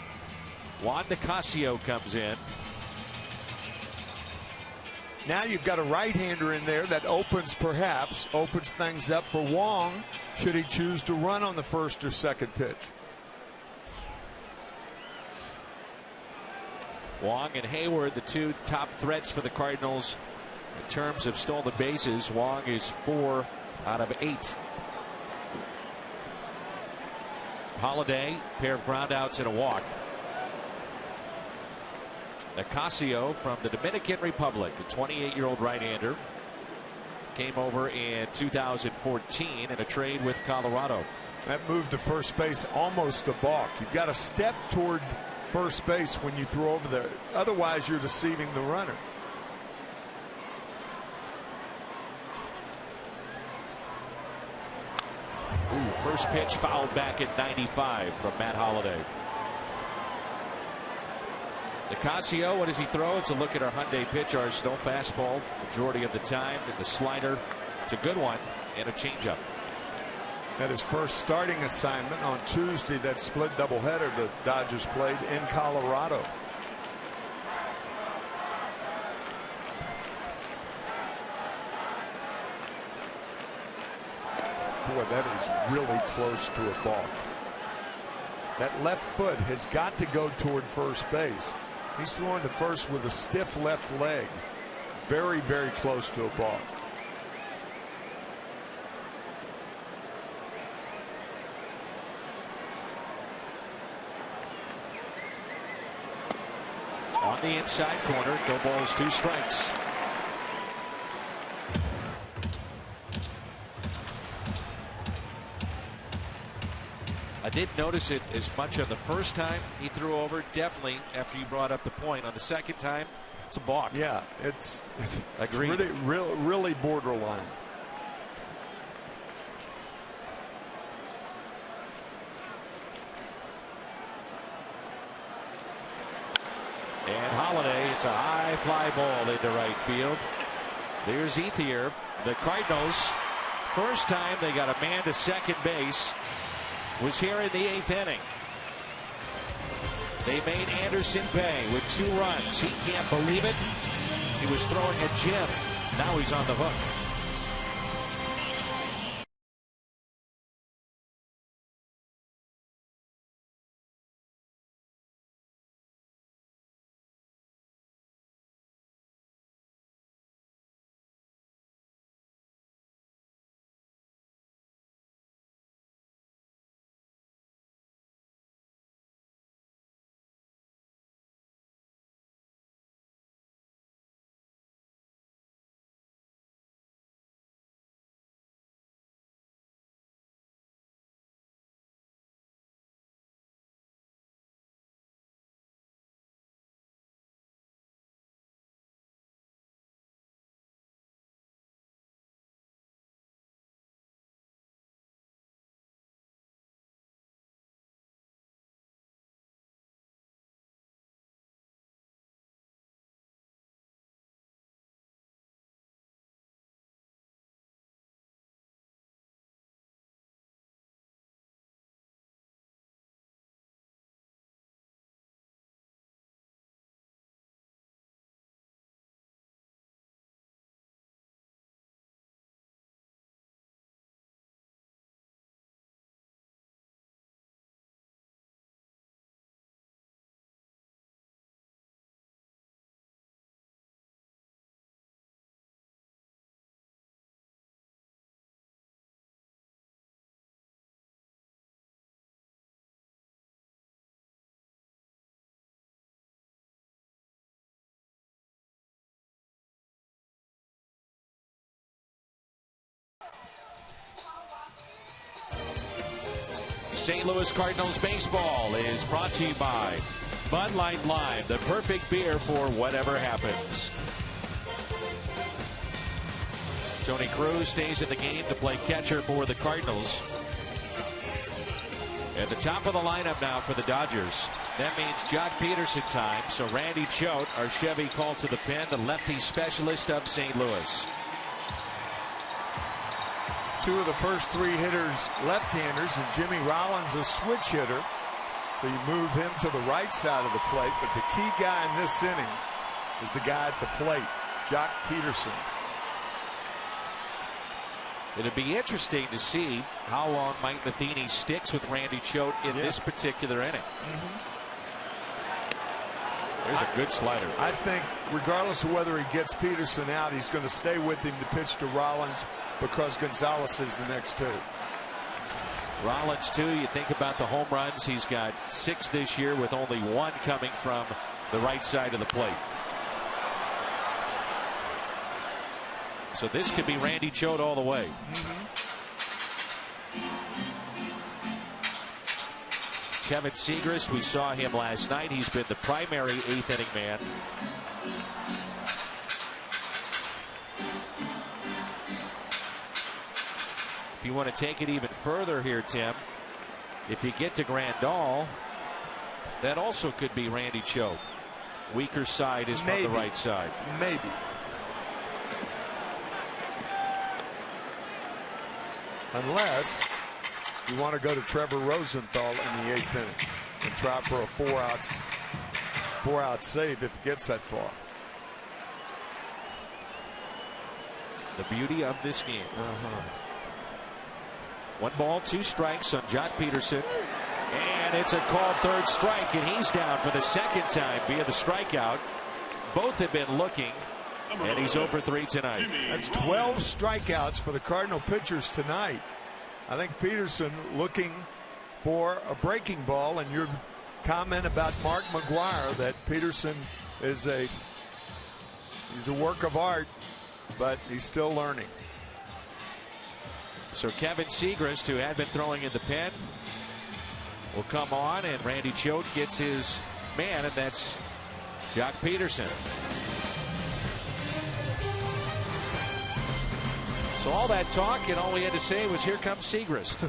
Juan Nicasio comes in. Now you've got a right-hander in there that opens things up for Wong should he choose to run on the first or second pitch. Wong and Hayward, the two top threats for the Cardinals in terms of stolen bases. Wong is 4 out of 8. Holiday, pair of groundouts and a walk. Nicasio from the Dominican Republic, a 28-year-old right-hander, came over in 2014 in a trade with Colorado. That move to first base, almost a balk. You've got to step toward first base when you throw over there. Otherwise, you're deceiving the runner. Ooh, first pitch fouled back at 95 from Matt Holliday. Nicasio, what does he throw? It's a look at our Hyundai pitch arsenal. Fastball majority of the time, and the slider, it's a good one, and a changeup. At his first starting assignment on Tuesday, that split doubleheader the Dodgers played in Colorado. Boy, that is really close to a balk. That left foot has got to go toward first base. He's throwing to first with a stiff left leg. Very, very close to a balk. On the inside corner, no balls, 2 strikes. I didn't notice it as much on the first time he threw over. Definitely after you brought up the point. On the second time, it's a balk. Yeah, it's agreed. Really borderline. And Holiday, it's a high fly ball into right field. There's Ethier. The Cardinals, first time they got a man to second base was here in the 8th inning. They made Anderson pay with 2 runs. He can't believe it. He was throwing at Jim. Now he's on the hook. St. Louis Cardinals baseball is brought to you by Bud Light Lime, the perfect beer for whatever happens. Tony Cruz stays in the game to play catcher for the Cardinals. At the top of the lineup now for the Dodgers, That means Jock Peterson time. So Randy Choate, our Chevy called to the pen, the lefty specialist of St. Louis. Two of the first three hitters left-handers, and Jimmy Rollins a switch hitter. So you move him to the right side of the plate. But the key guy in this inning is the guy at the plate, Jock Peterson. It'd be interesting to see how long Mike Matheny sticks with Randy Choate in this particular inning. There's a good slider. I think regardless of whether he gets Peterson out, he's going to stay with him to pitch to Rollins because Gonzalez is the next two. Rollins too, you think about the home runs, he's got 6 this year with only 1 coming from the right side of the plate. So this could be Randy Choate all the way. Kevin Segrist, we saw him last night. He's been the primary 8th inning man. If you want to take it even further here, Tim, if you get to Grandal, that also could be Randy Choate. Weaker side is from the right side. Maybe. Unless you want to go to Trevor Rosenthal in the 8th inning and try for a 4-out save if it gets that far. The beauty of this game. 1 ball, 2 strikes on Jock Peterson. And it's a called 3rd strike, and he's down for the 2nd time via the strikeout. Both have been looking, and he's over 3 tonight. That's 12 strikeouts for the Cardinal pitchers tonight. I think Peterson looking for a breaking ball, and your comment about Mark McGwire that Peterson is he's a work of art, but he's still learning. So Kevin Segrist, who had been throwing in the pen, will come on, and Randy Choate gets his man, and that's Jock Peterson. So all that talk, and all we had to say was, here comes Segrist.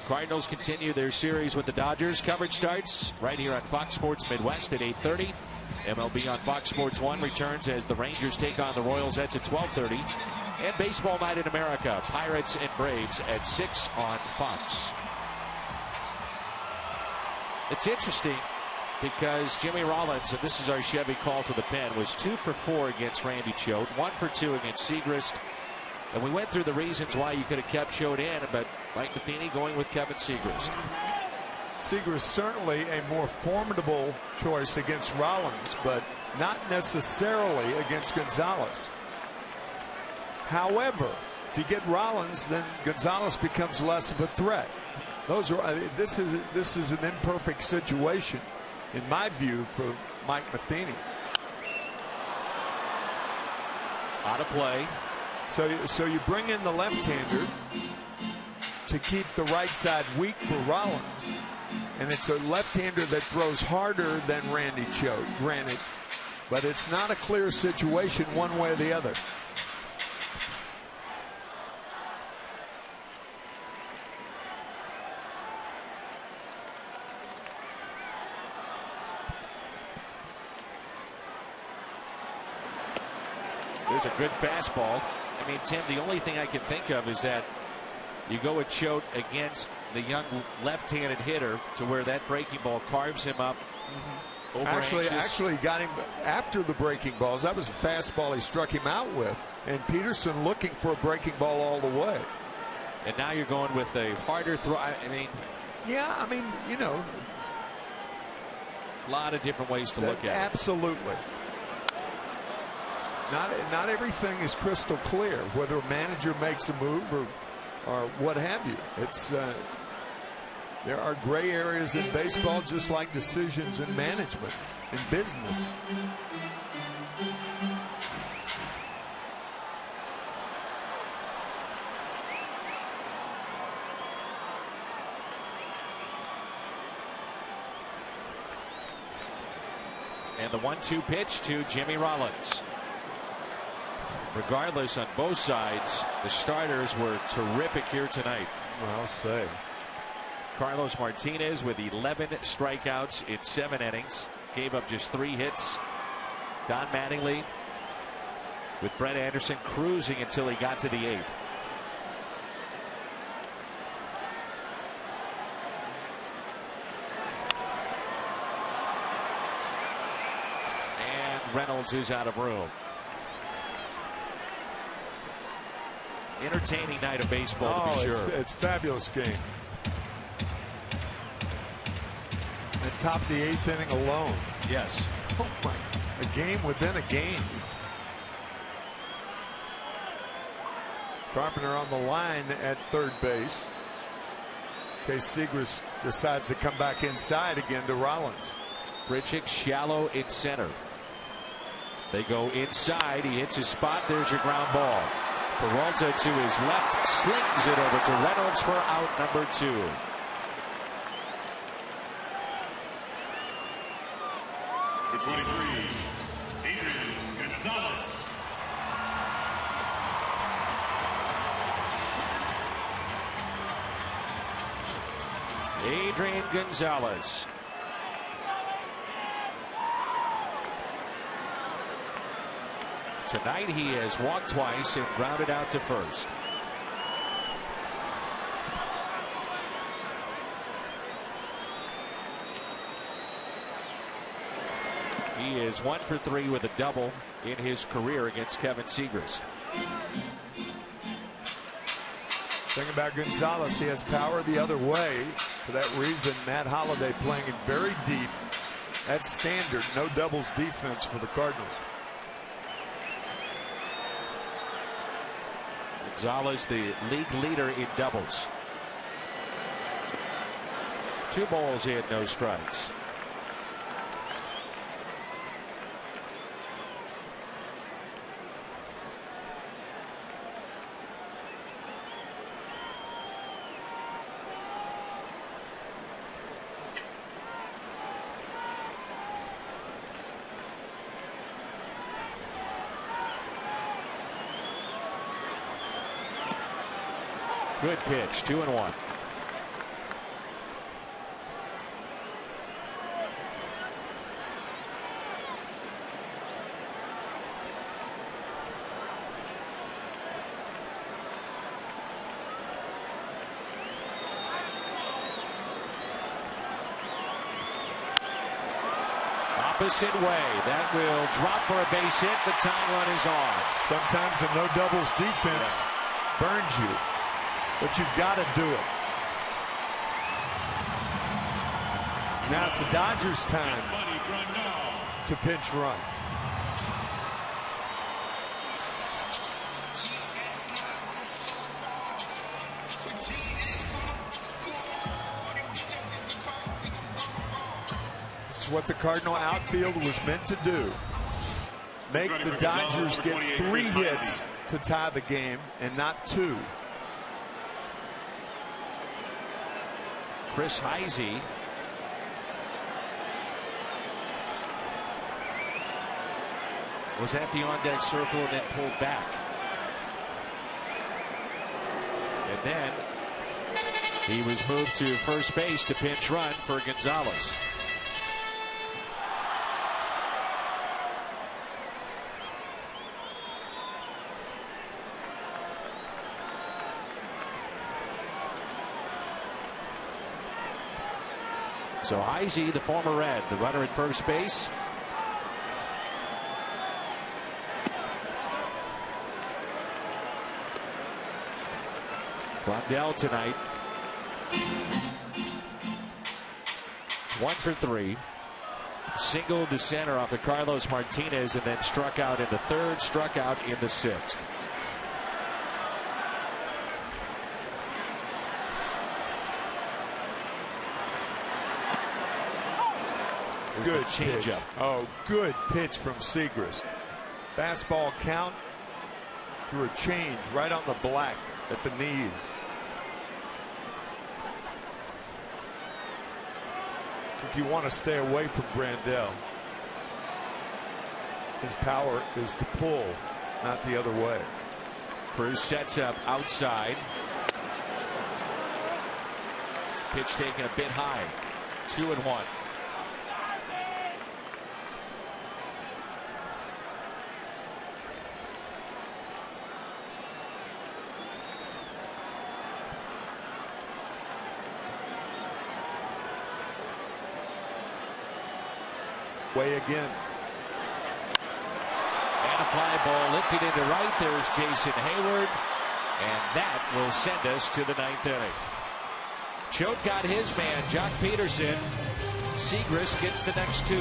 Cardinals continue their series with the Dodgers. Coverage starts right here on Fox Sports Midwest at 8:30. MLB on Fox Sports 1 returns as the Rangers take on the Royals. That's at 12:30. And Baseball Night in America, Pirates and Braves at 6 on Fox. It's interesting because Jimmy Rollins, and this is our Chevy call to the pen, was 2 for 4 against Randy Choate, 1 for 2 against Segrist. And we went through the reasons why you could have kept Choate in, but Mike Matheny going with Kevin Segrist. Segrist certainly a more formidable choice against Rollins, but not necessarily against Gonzalez. However, if you get Rollins, then Gonzalez becomes less of a threat. This is an imperfect situation, in my view, for Mike Matheny. Out of play. So you bring in the left-hander to keep the right side weak for Rollins. And it's a left-hander that throws harder than Randy Choate, granted. But it's not a clear situation one way or the other. There's a good fastball. I mean, Tim, the only thing I can think of is that you go with Choate against the young left-handed hitter to where that breaking ball carves him up. Actually got him after the breaking balls. That was a fastball he struck him out with. And Peterson looking for a breaking ball all the way. And now you're going with a harder throw. I mean. Yeah, I mean, you know. A lot of different ways to look at it. Absolutely. Not everything is crystal clear, whether a manager makes a move or what have you. It's there are gray areas in baseball, just like decisions in management, in business. And the 1-2 pitch to Jimmy Rollins. Regardless, on both sides, the starters were terrific here tonight. Well, I'll say. Carlos Martinez with 11 strikeouts in 7 innings. Gave up just 3 hits. Don Mattingly with Brett Anderson cruising until he got to the 8th. And Reynolds is out of room. Entertaining night of baseball, to be sure. It's a fabulous game. And top of the 8th inning alone. Yes. Oh my! A game within a game. Carpenter on the line at third base. In case Segras decides to come back inside again to Rollins. Bridchick shallow in center. They go inside. He hits his spot. There's your ground ball. Peralta to his left, slings it over to Reynolds for out number 2. For 23, Adrian Gonzalez. Adrian Gonzalez. Tonight he has walked twice and grounded out to first. He is 1 for 3 with a double in his career against Kevin Segras. Thing about Gonzalez, he has power the other way. For that reason, Matt Holliday playing it very deep. That's standard. No doubles defense for the Cardinals. Gonzalez, the league leader in doubles. 2 balls in, no strikes. Good pitch, 2-1. Opposite way. That will drop for a base hit. The tying run is on. Sometimes the no doubles defense burns you, but you've got to do it. Now it's the Dodgers' time to pinch run. This is what the Cardinal outfield was meant to do. make the Dodgers get 3 hits to tie the game and not 2. Chris Heisey was at the on-deck circle and then pulled back. And then he was moved to first base to pinch run for Gonzalez. So Heisey, the former Red, the runner at first base. Blondell tonight 1 for 3. Single to center off of Carlos Martinez and then struck out in the 3rd, struck out in the 6th. Good change up. Oh, good pitch from Segrist. Fastball count through a change right on the black at the knees. I think you want to stay away from Brandell. His power is to pull, not the other way. Cruz sets up outside. Pitch taken a bit high. 2-1. Way again. And a fly ball lifted into right. There's Jason Hayward. And that will send us to the 9th inning. Choate got his man, Jock Peterson. Segrist gets the next 2.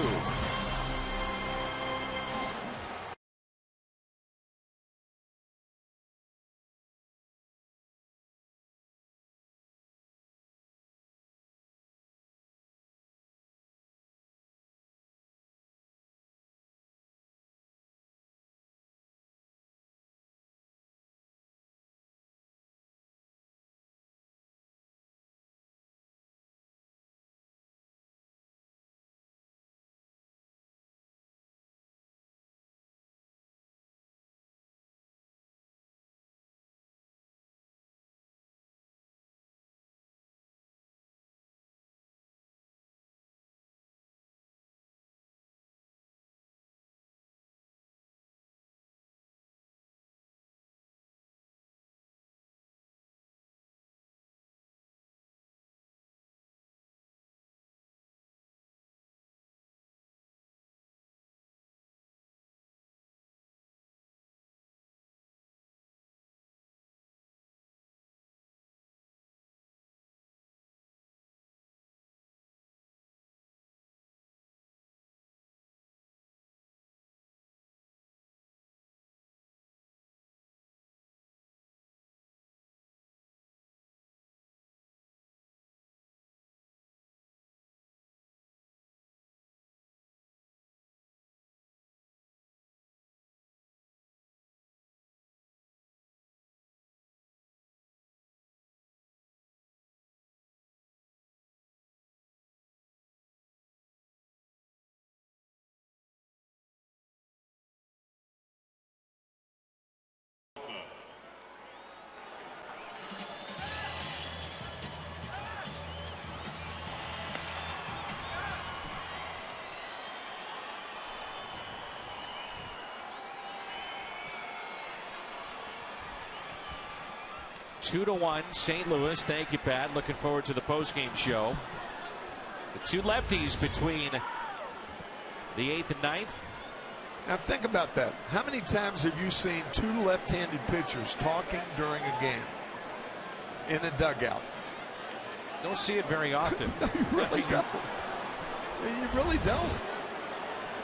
Two to 1, St. Louis. Thank you, Pat. Looking forward to the postgame show. The 2 lefties between the 8th and 9th. Now think about that. How many times have you seen 2 left-handed pitchers talking during a game in a dugout? Don't see it very often. No, you really don't. You really don't.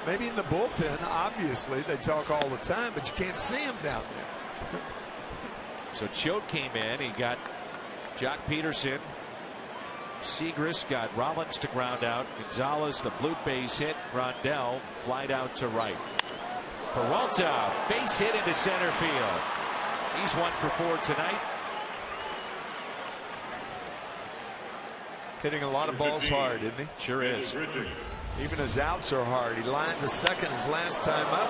Maybe in the bullpen, obviously, they talk all the time, but you can't see them down there. So Choate came in. He got Jock Peterson. Segrist got Rollins to ground out. Gonzalez, the blue base hit. Grandel flied out to right. Peralta, base hit into center field. He's 1 for 4 tonight. Hitting a lot of balls hard, isn't he? Sure is. Even his outs are hard. He lined to second his last time up.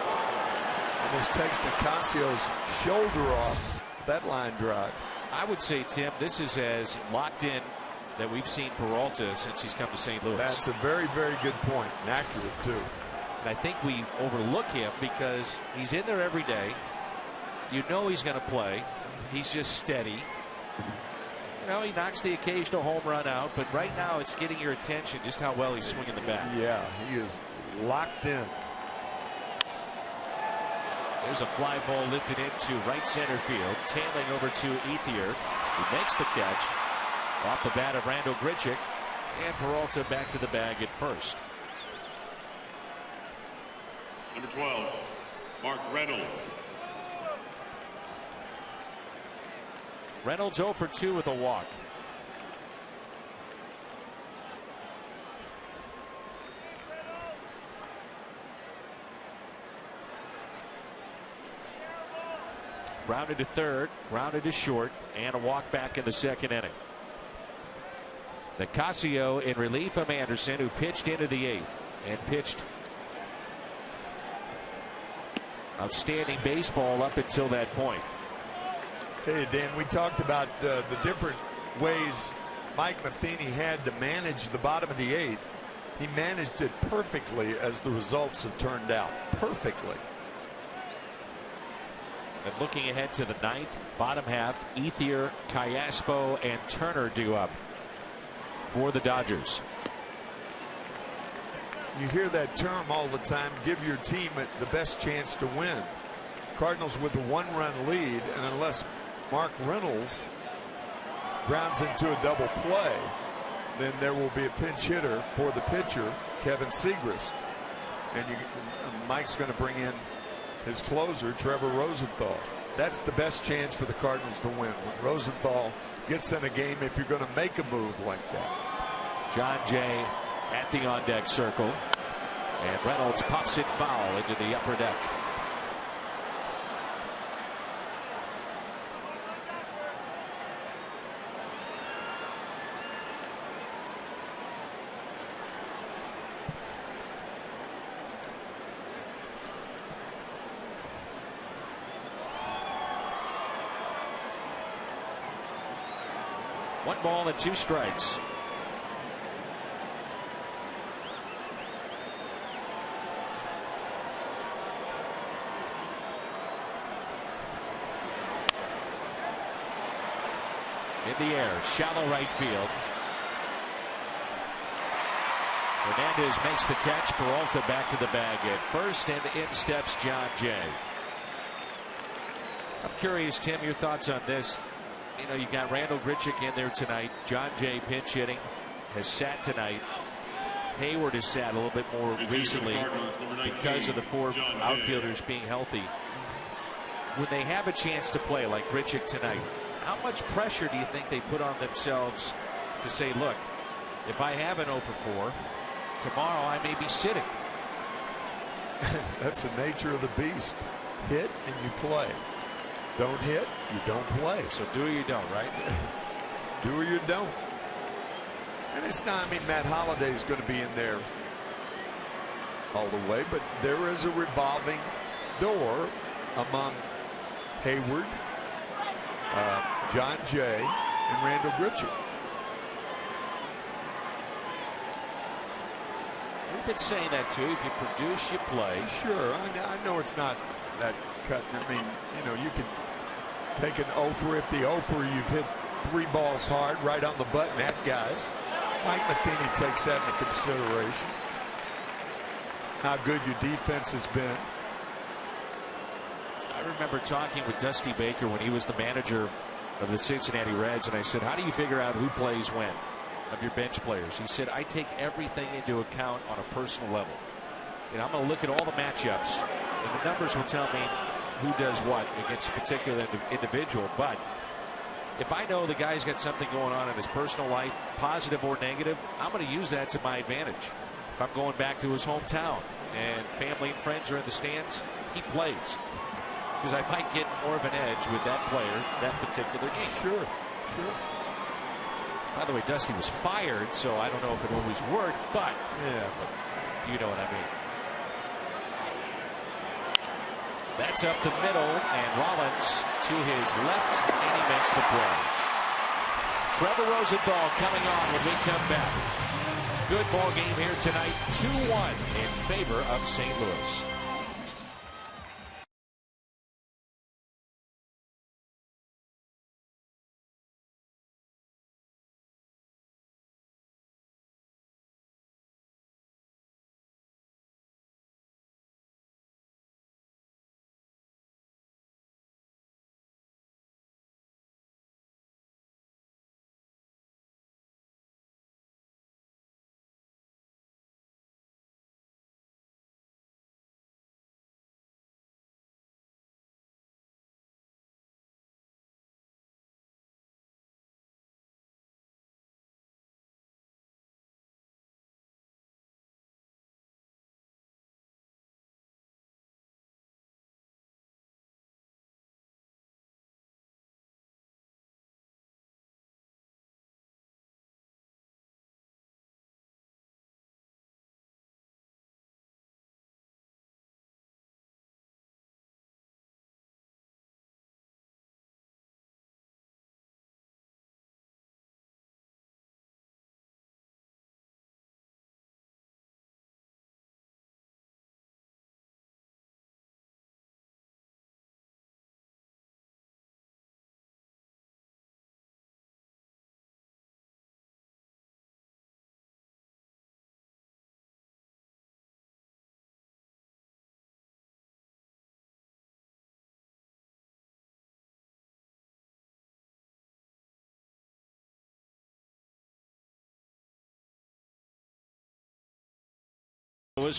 Almost takes Nicasio's shoulder off that line drive. I would say, Tim, this is as locked in that we've seen Peralta since he's come to St. Louis. That's a very, very good point. And accurate, too. And I think we overlook him because he's in there every day. You know he's going to play. He's just steady. You know, he knocks the occasional home run out, but right now it's getting your attention just how well he's swinging the bat. Yeah, he is locked in. There's a fly ball lifted into right center field, tailing over to Ethier, who makes the catch off the bat of Randall Grichuk, and Peralta back to the bag at first. Number 12, Mark Reynolds. Reynolds 0 for 2 with a walk. Grounded to third, grounded to short, and a walk back in the second inning. Nicasio in relief of Anderson, who pitched into the 8th and pitched outstanding baseball up until that point. Hey, Dan, we talked about the different ways Mike Matheny had to manage the bottom of the 8th. He managed it perfectly as the results have turned out. Perfectly. And looking ahead to the 9th, bottom half, Ethier, Callaspo, and Turner due up for the Dodgers. You hear that term all the time, give your team the best chance to win. Cardinals with a 1-run lead, and unless Mark Reynolds grounds into a double play, then there will be a pinch hitter for the pitcher, Kevin Segrist. And Mike's going to bring in his closer, Trevor Rosenthal. That's the best chance for the Cardinals to win. When Rosenthal gets in a game, if you're going to make a move like that. John Jay at the on-deck circle. And Reynolds pops it foul into the upper deck. One ball and 2 strikes. In the air, shallow right field. Hernandez makes the catch. Peralta back to the bag at first, and in steps John Jay. I'm curious, Tim, your thoughts on this. You know, you got Randall Grichuk in there tonight. John Jay pinch hitting, has sat tonight. Hayward has sat a little bit more recently because of the 4 outfielders being healthy. When they have a chance to play like Grichuk tonight, how much pressure do you think they put on themselves to say, look, if I have an 0 for 4, tomorrow I may be sitting? That's the nature of the beast. Hit and you play. Don't hit, you don't play. So do or you don't, right? Do or you don't. And it's not, I mean, Matt Holliday's going to be in there all the way, but there is a revolving door among Hayward, John Jay, and Randall Grichuk. We've been saying that too. If you produce, you play. Sure, I know it's not that cut. I mean, you know, you can take an 0 for if the 0 for you've hit 3 balls hard right on the button at guys. Mike Matheny takes that into consideration. How good your defense has been. I remember talking with Dusty Baker when he was the manager of the Cincinnati Reds, and I said, how do you figure out who plays when of your bench players? He said, I take everything into account on a personal level. You know, I'm going to look at all the matchups, and the numbers will tell me who does what against a particular individual. But if I know the guy's got something going on in his personal life, positive or negative, I'm going to use that to my advantage. If I'm going back to his hometown and family and friends are in the stands, he plays, because I might get more of an edge with that player that particular game. Sure. By the way, Dusty was fired, so I don't know if it always worked, but you know what I mean. That's up the middle, and Rollins to his left, and he makes the play. Trevor Rosenthal coming on when we come back. Good ball game here tonight, 2-1 in favor of St. Louis.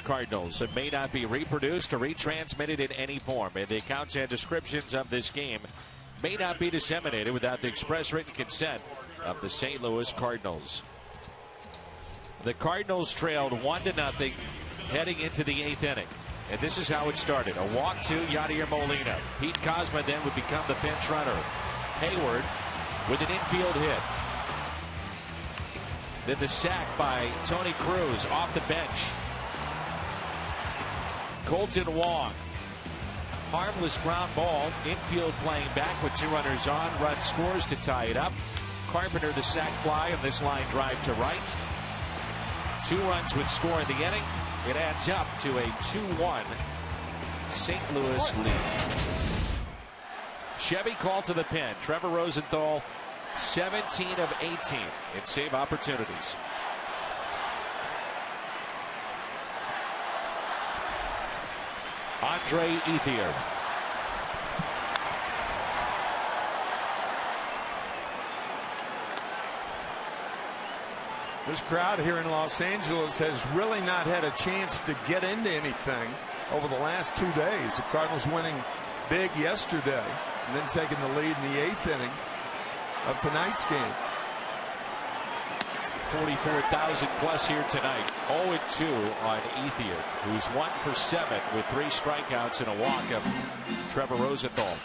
Cardinals. It may not be reproduced or retransmitted in any form, and the accounts and descriptions of this game may not be disseminated without the express written consent of the St. Louis Cardinals. The Cardinals trailed 1-0 heading into the 8th inning, and this is how it started. A walk to Yadier Molina. Pete Kozma then would become the pinch runner. Hayward with an infield hit. Then the sack by Tony Cruz off the bench. Colton Wong. Harmless ground ball. Infield playing back with 2 runners on. Run scores to tie it up. Carpenter the sac fly on this line drive to right. 2 runs would score in the inning. It adds up to a 2-1 St. Louis lead. Chevy called to the pen. Trevor Rosenthal 17 of 18 in save opportunities. Andre Ethier. This crowd here in Los Angeles has really not had a chance to get into anything over the last 2 days. The Cardinals winning big yesterday and then taking the lead in the 8th inning of tonight's game. 44,000 plus here tonight. 0-2 on Ethier, who's 1 for 7 with 3 strikeouts and a walk of Trevor Rosenthal.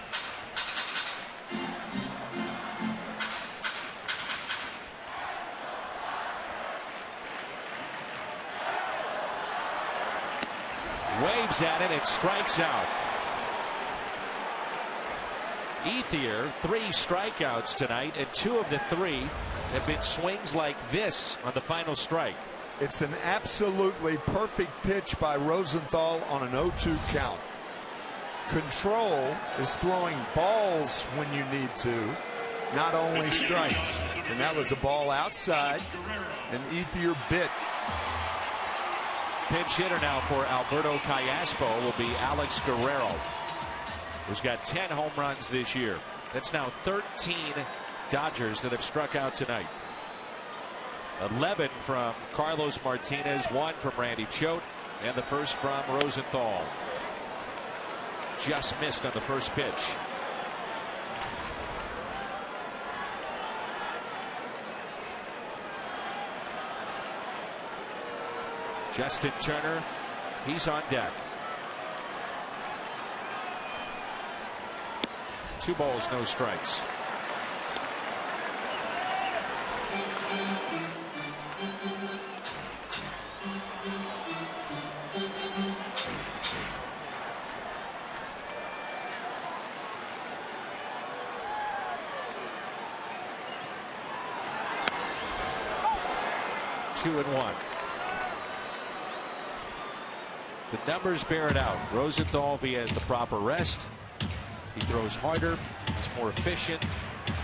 Waves at it and strikes out. Ethier 3 strikeouts tonight, and 2 of the 3 have been swings like this on the final strike. It's an absolutely perfect pitch by Rosenthal on an 0-2 count. Control is throwing balls when you need to, not only strikes. And that was a ball outside, and Ethier bit. Pinch hitter now for Alberto Callaspo will be Alex Guerrero, who's got 10 home runs this year. That's now 13 Dodgers that have struck out tonight. 11 from Carlos Martinez, 1 from Randy Choate, and the first from Rosenthal. Just missed on the first pitch. Justin Turner, he's on deck. 2 balls, no strikes. Two and one. The numbers bear it out. Rosenthal, if he has the proper rest, he throws harder, he's more efficient,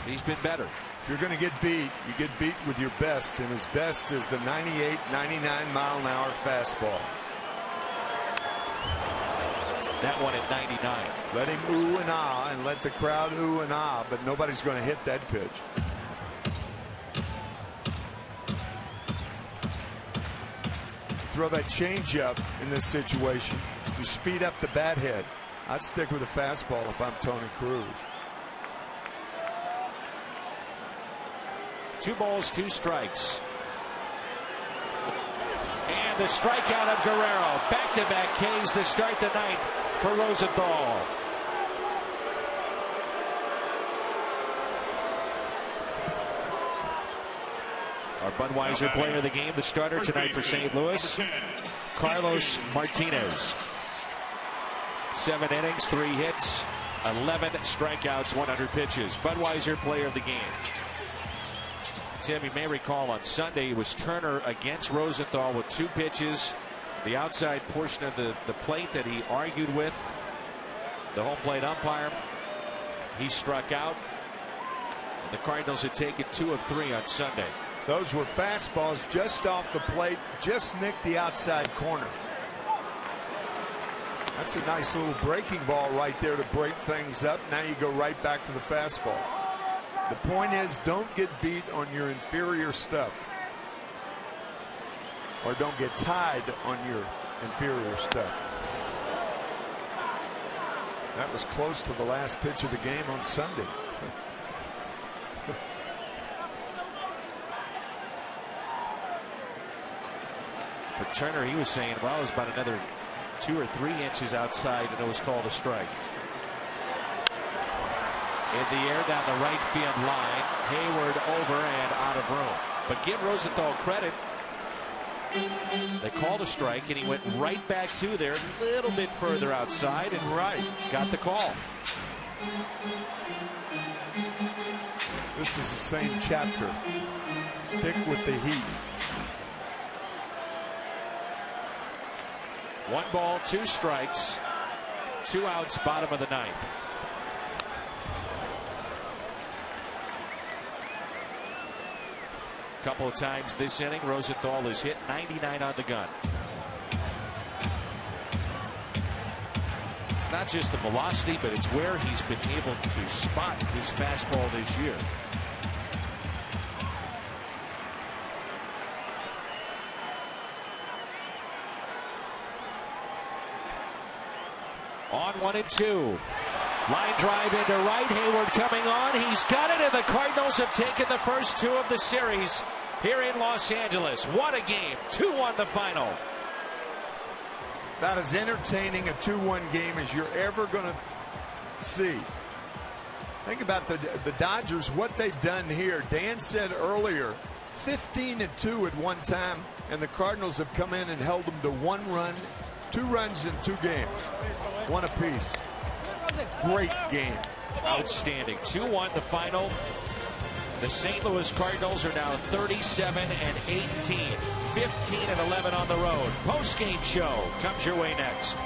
he's been better. If you're going to get beat, you get beat with your best, and his best is the 98, 99 mile an hour fastball. That one at 99. Let him ooh and ah, and let the crowd ooh and ah, but nobody's going to hit that pitch. Throw that changeup in this situation. You speed up the bat head. I'd stick with a fastball if I'm Tony Cruz. 2 balls, 2 strikes. And the strikeout of Guerrero. Back-to-back Ks to start the ninth for Rosenthal. Our Budweiser player of the game, the starter tonight for St. Louis, Carlos Martinez. 7 innings, 3 hits, 11 strikeouts, 100 pitches. Budweiser player of the game. Tim, you may recall on Sunday it was Turner against Rosenthal with 2 pitches. The outside portion of the plate that he argued with the home plate umpire. He struck out. The Cardinals had taken 2 of 3 on Sunday. Those were fastballs just off the plate, just nicked the outside corner. That's a nice little breaking ball right there to break things up. Now you go right back to the fastball. The point is, don't get beat on your inferior stuff. Or don't get tied on your inferior stuff. That was close to the last pitch of the game on Sunday. For Turner, he was saying, well, it was about another 2 or 3 inches outside, and it was called a strike. In the air down the right field line. Hayward over and out of room. But give Rosenthal credit. They called a strike, and he went right back to there, a little bit further outside, and got the call. This is the same chapter. Stick with the heat. 1 ball, 2 strikes, 2 outs, bottom of the ninth. A couple of times this inning, Rosenthal has hit 99 on the gun. It's not just the velocity, but it's where he's been able to spot his fastball this year. On 1 and 2. Line drive into right. Hayward coming on. He's got it, and the Cardinals have taken the first 2 of the series here in Los Angeles. What a game. 2-1 the final. About as entertaining a 2-1 game as you're ever going to see. Think about the Dodgers, what they've done here. Dan said earlier, 15-2 at one time, and the Cardinals have come in and held them to 1 run, 2 runs in 2 games. 1 apiece. Great game. Outstanding. 2-1 the final. The St. Louis Cardinals are now 37-18, 15-11 on the road. Post-game show comes your way next.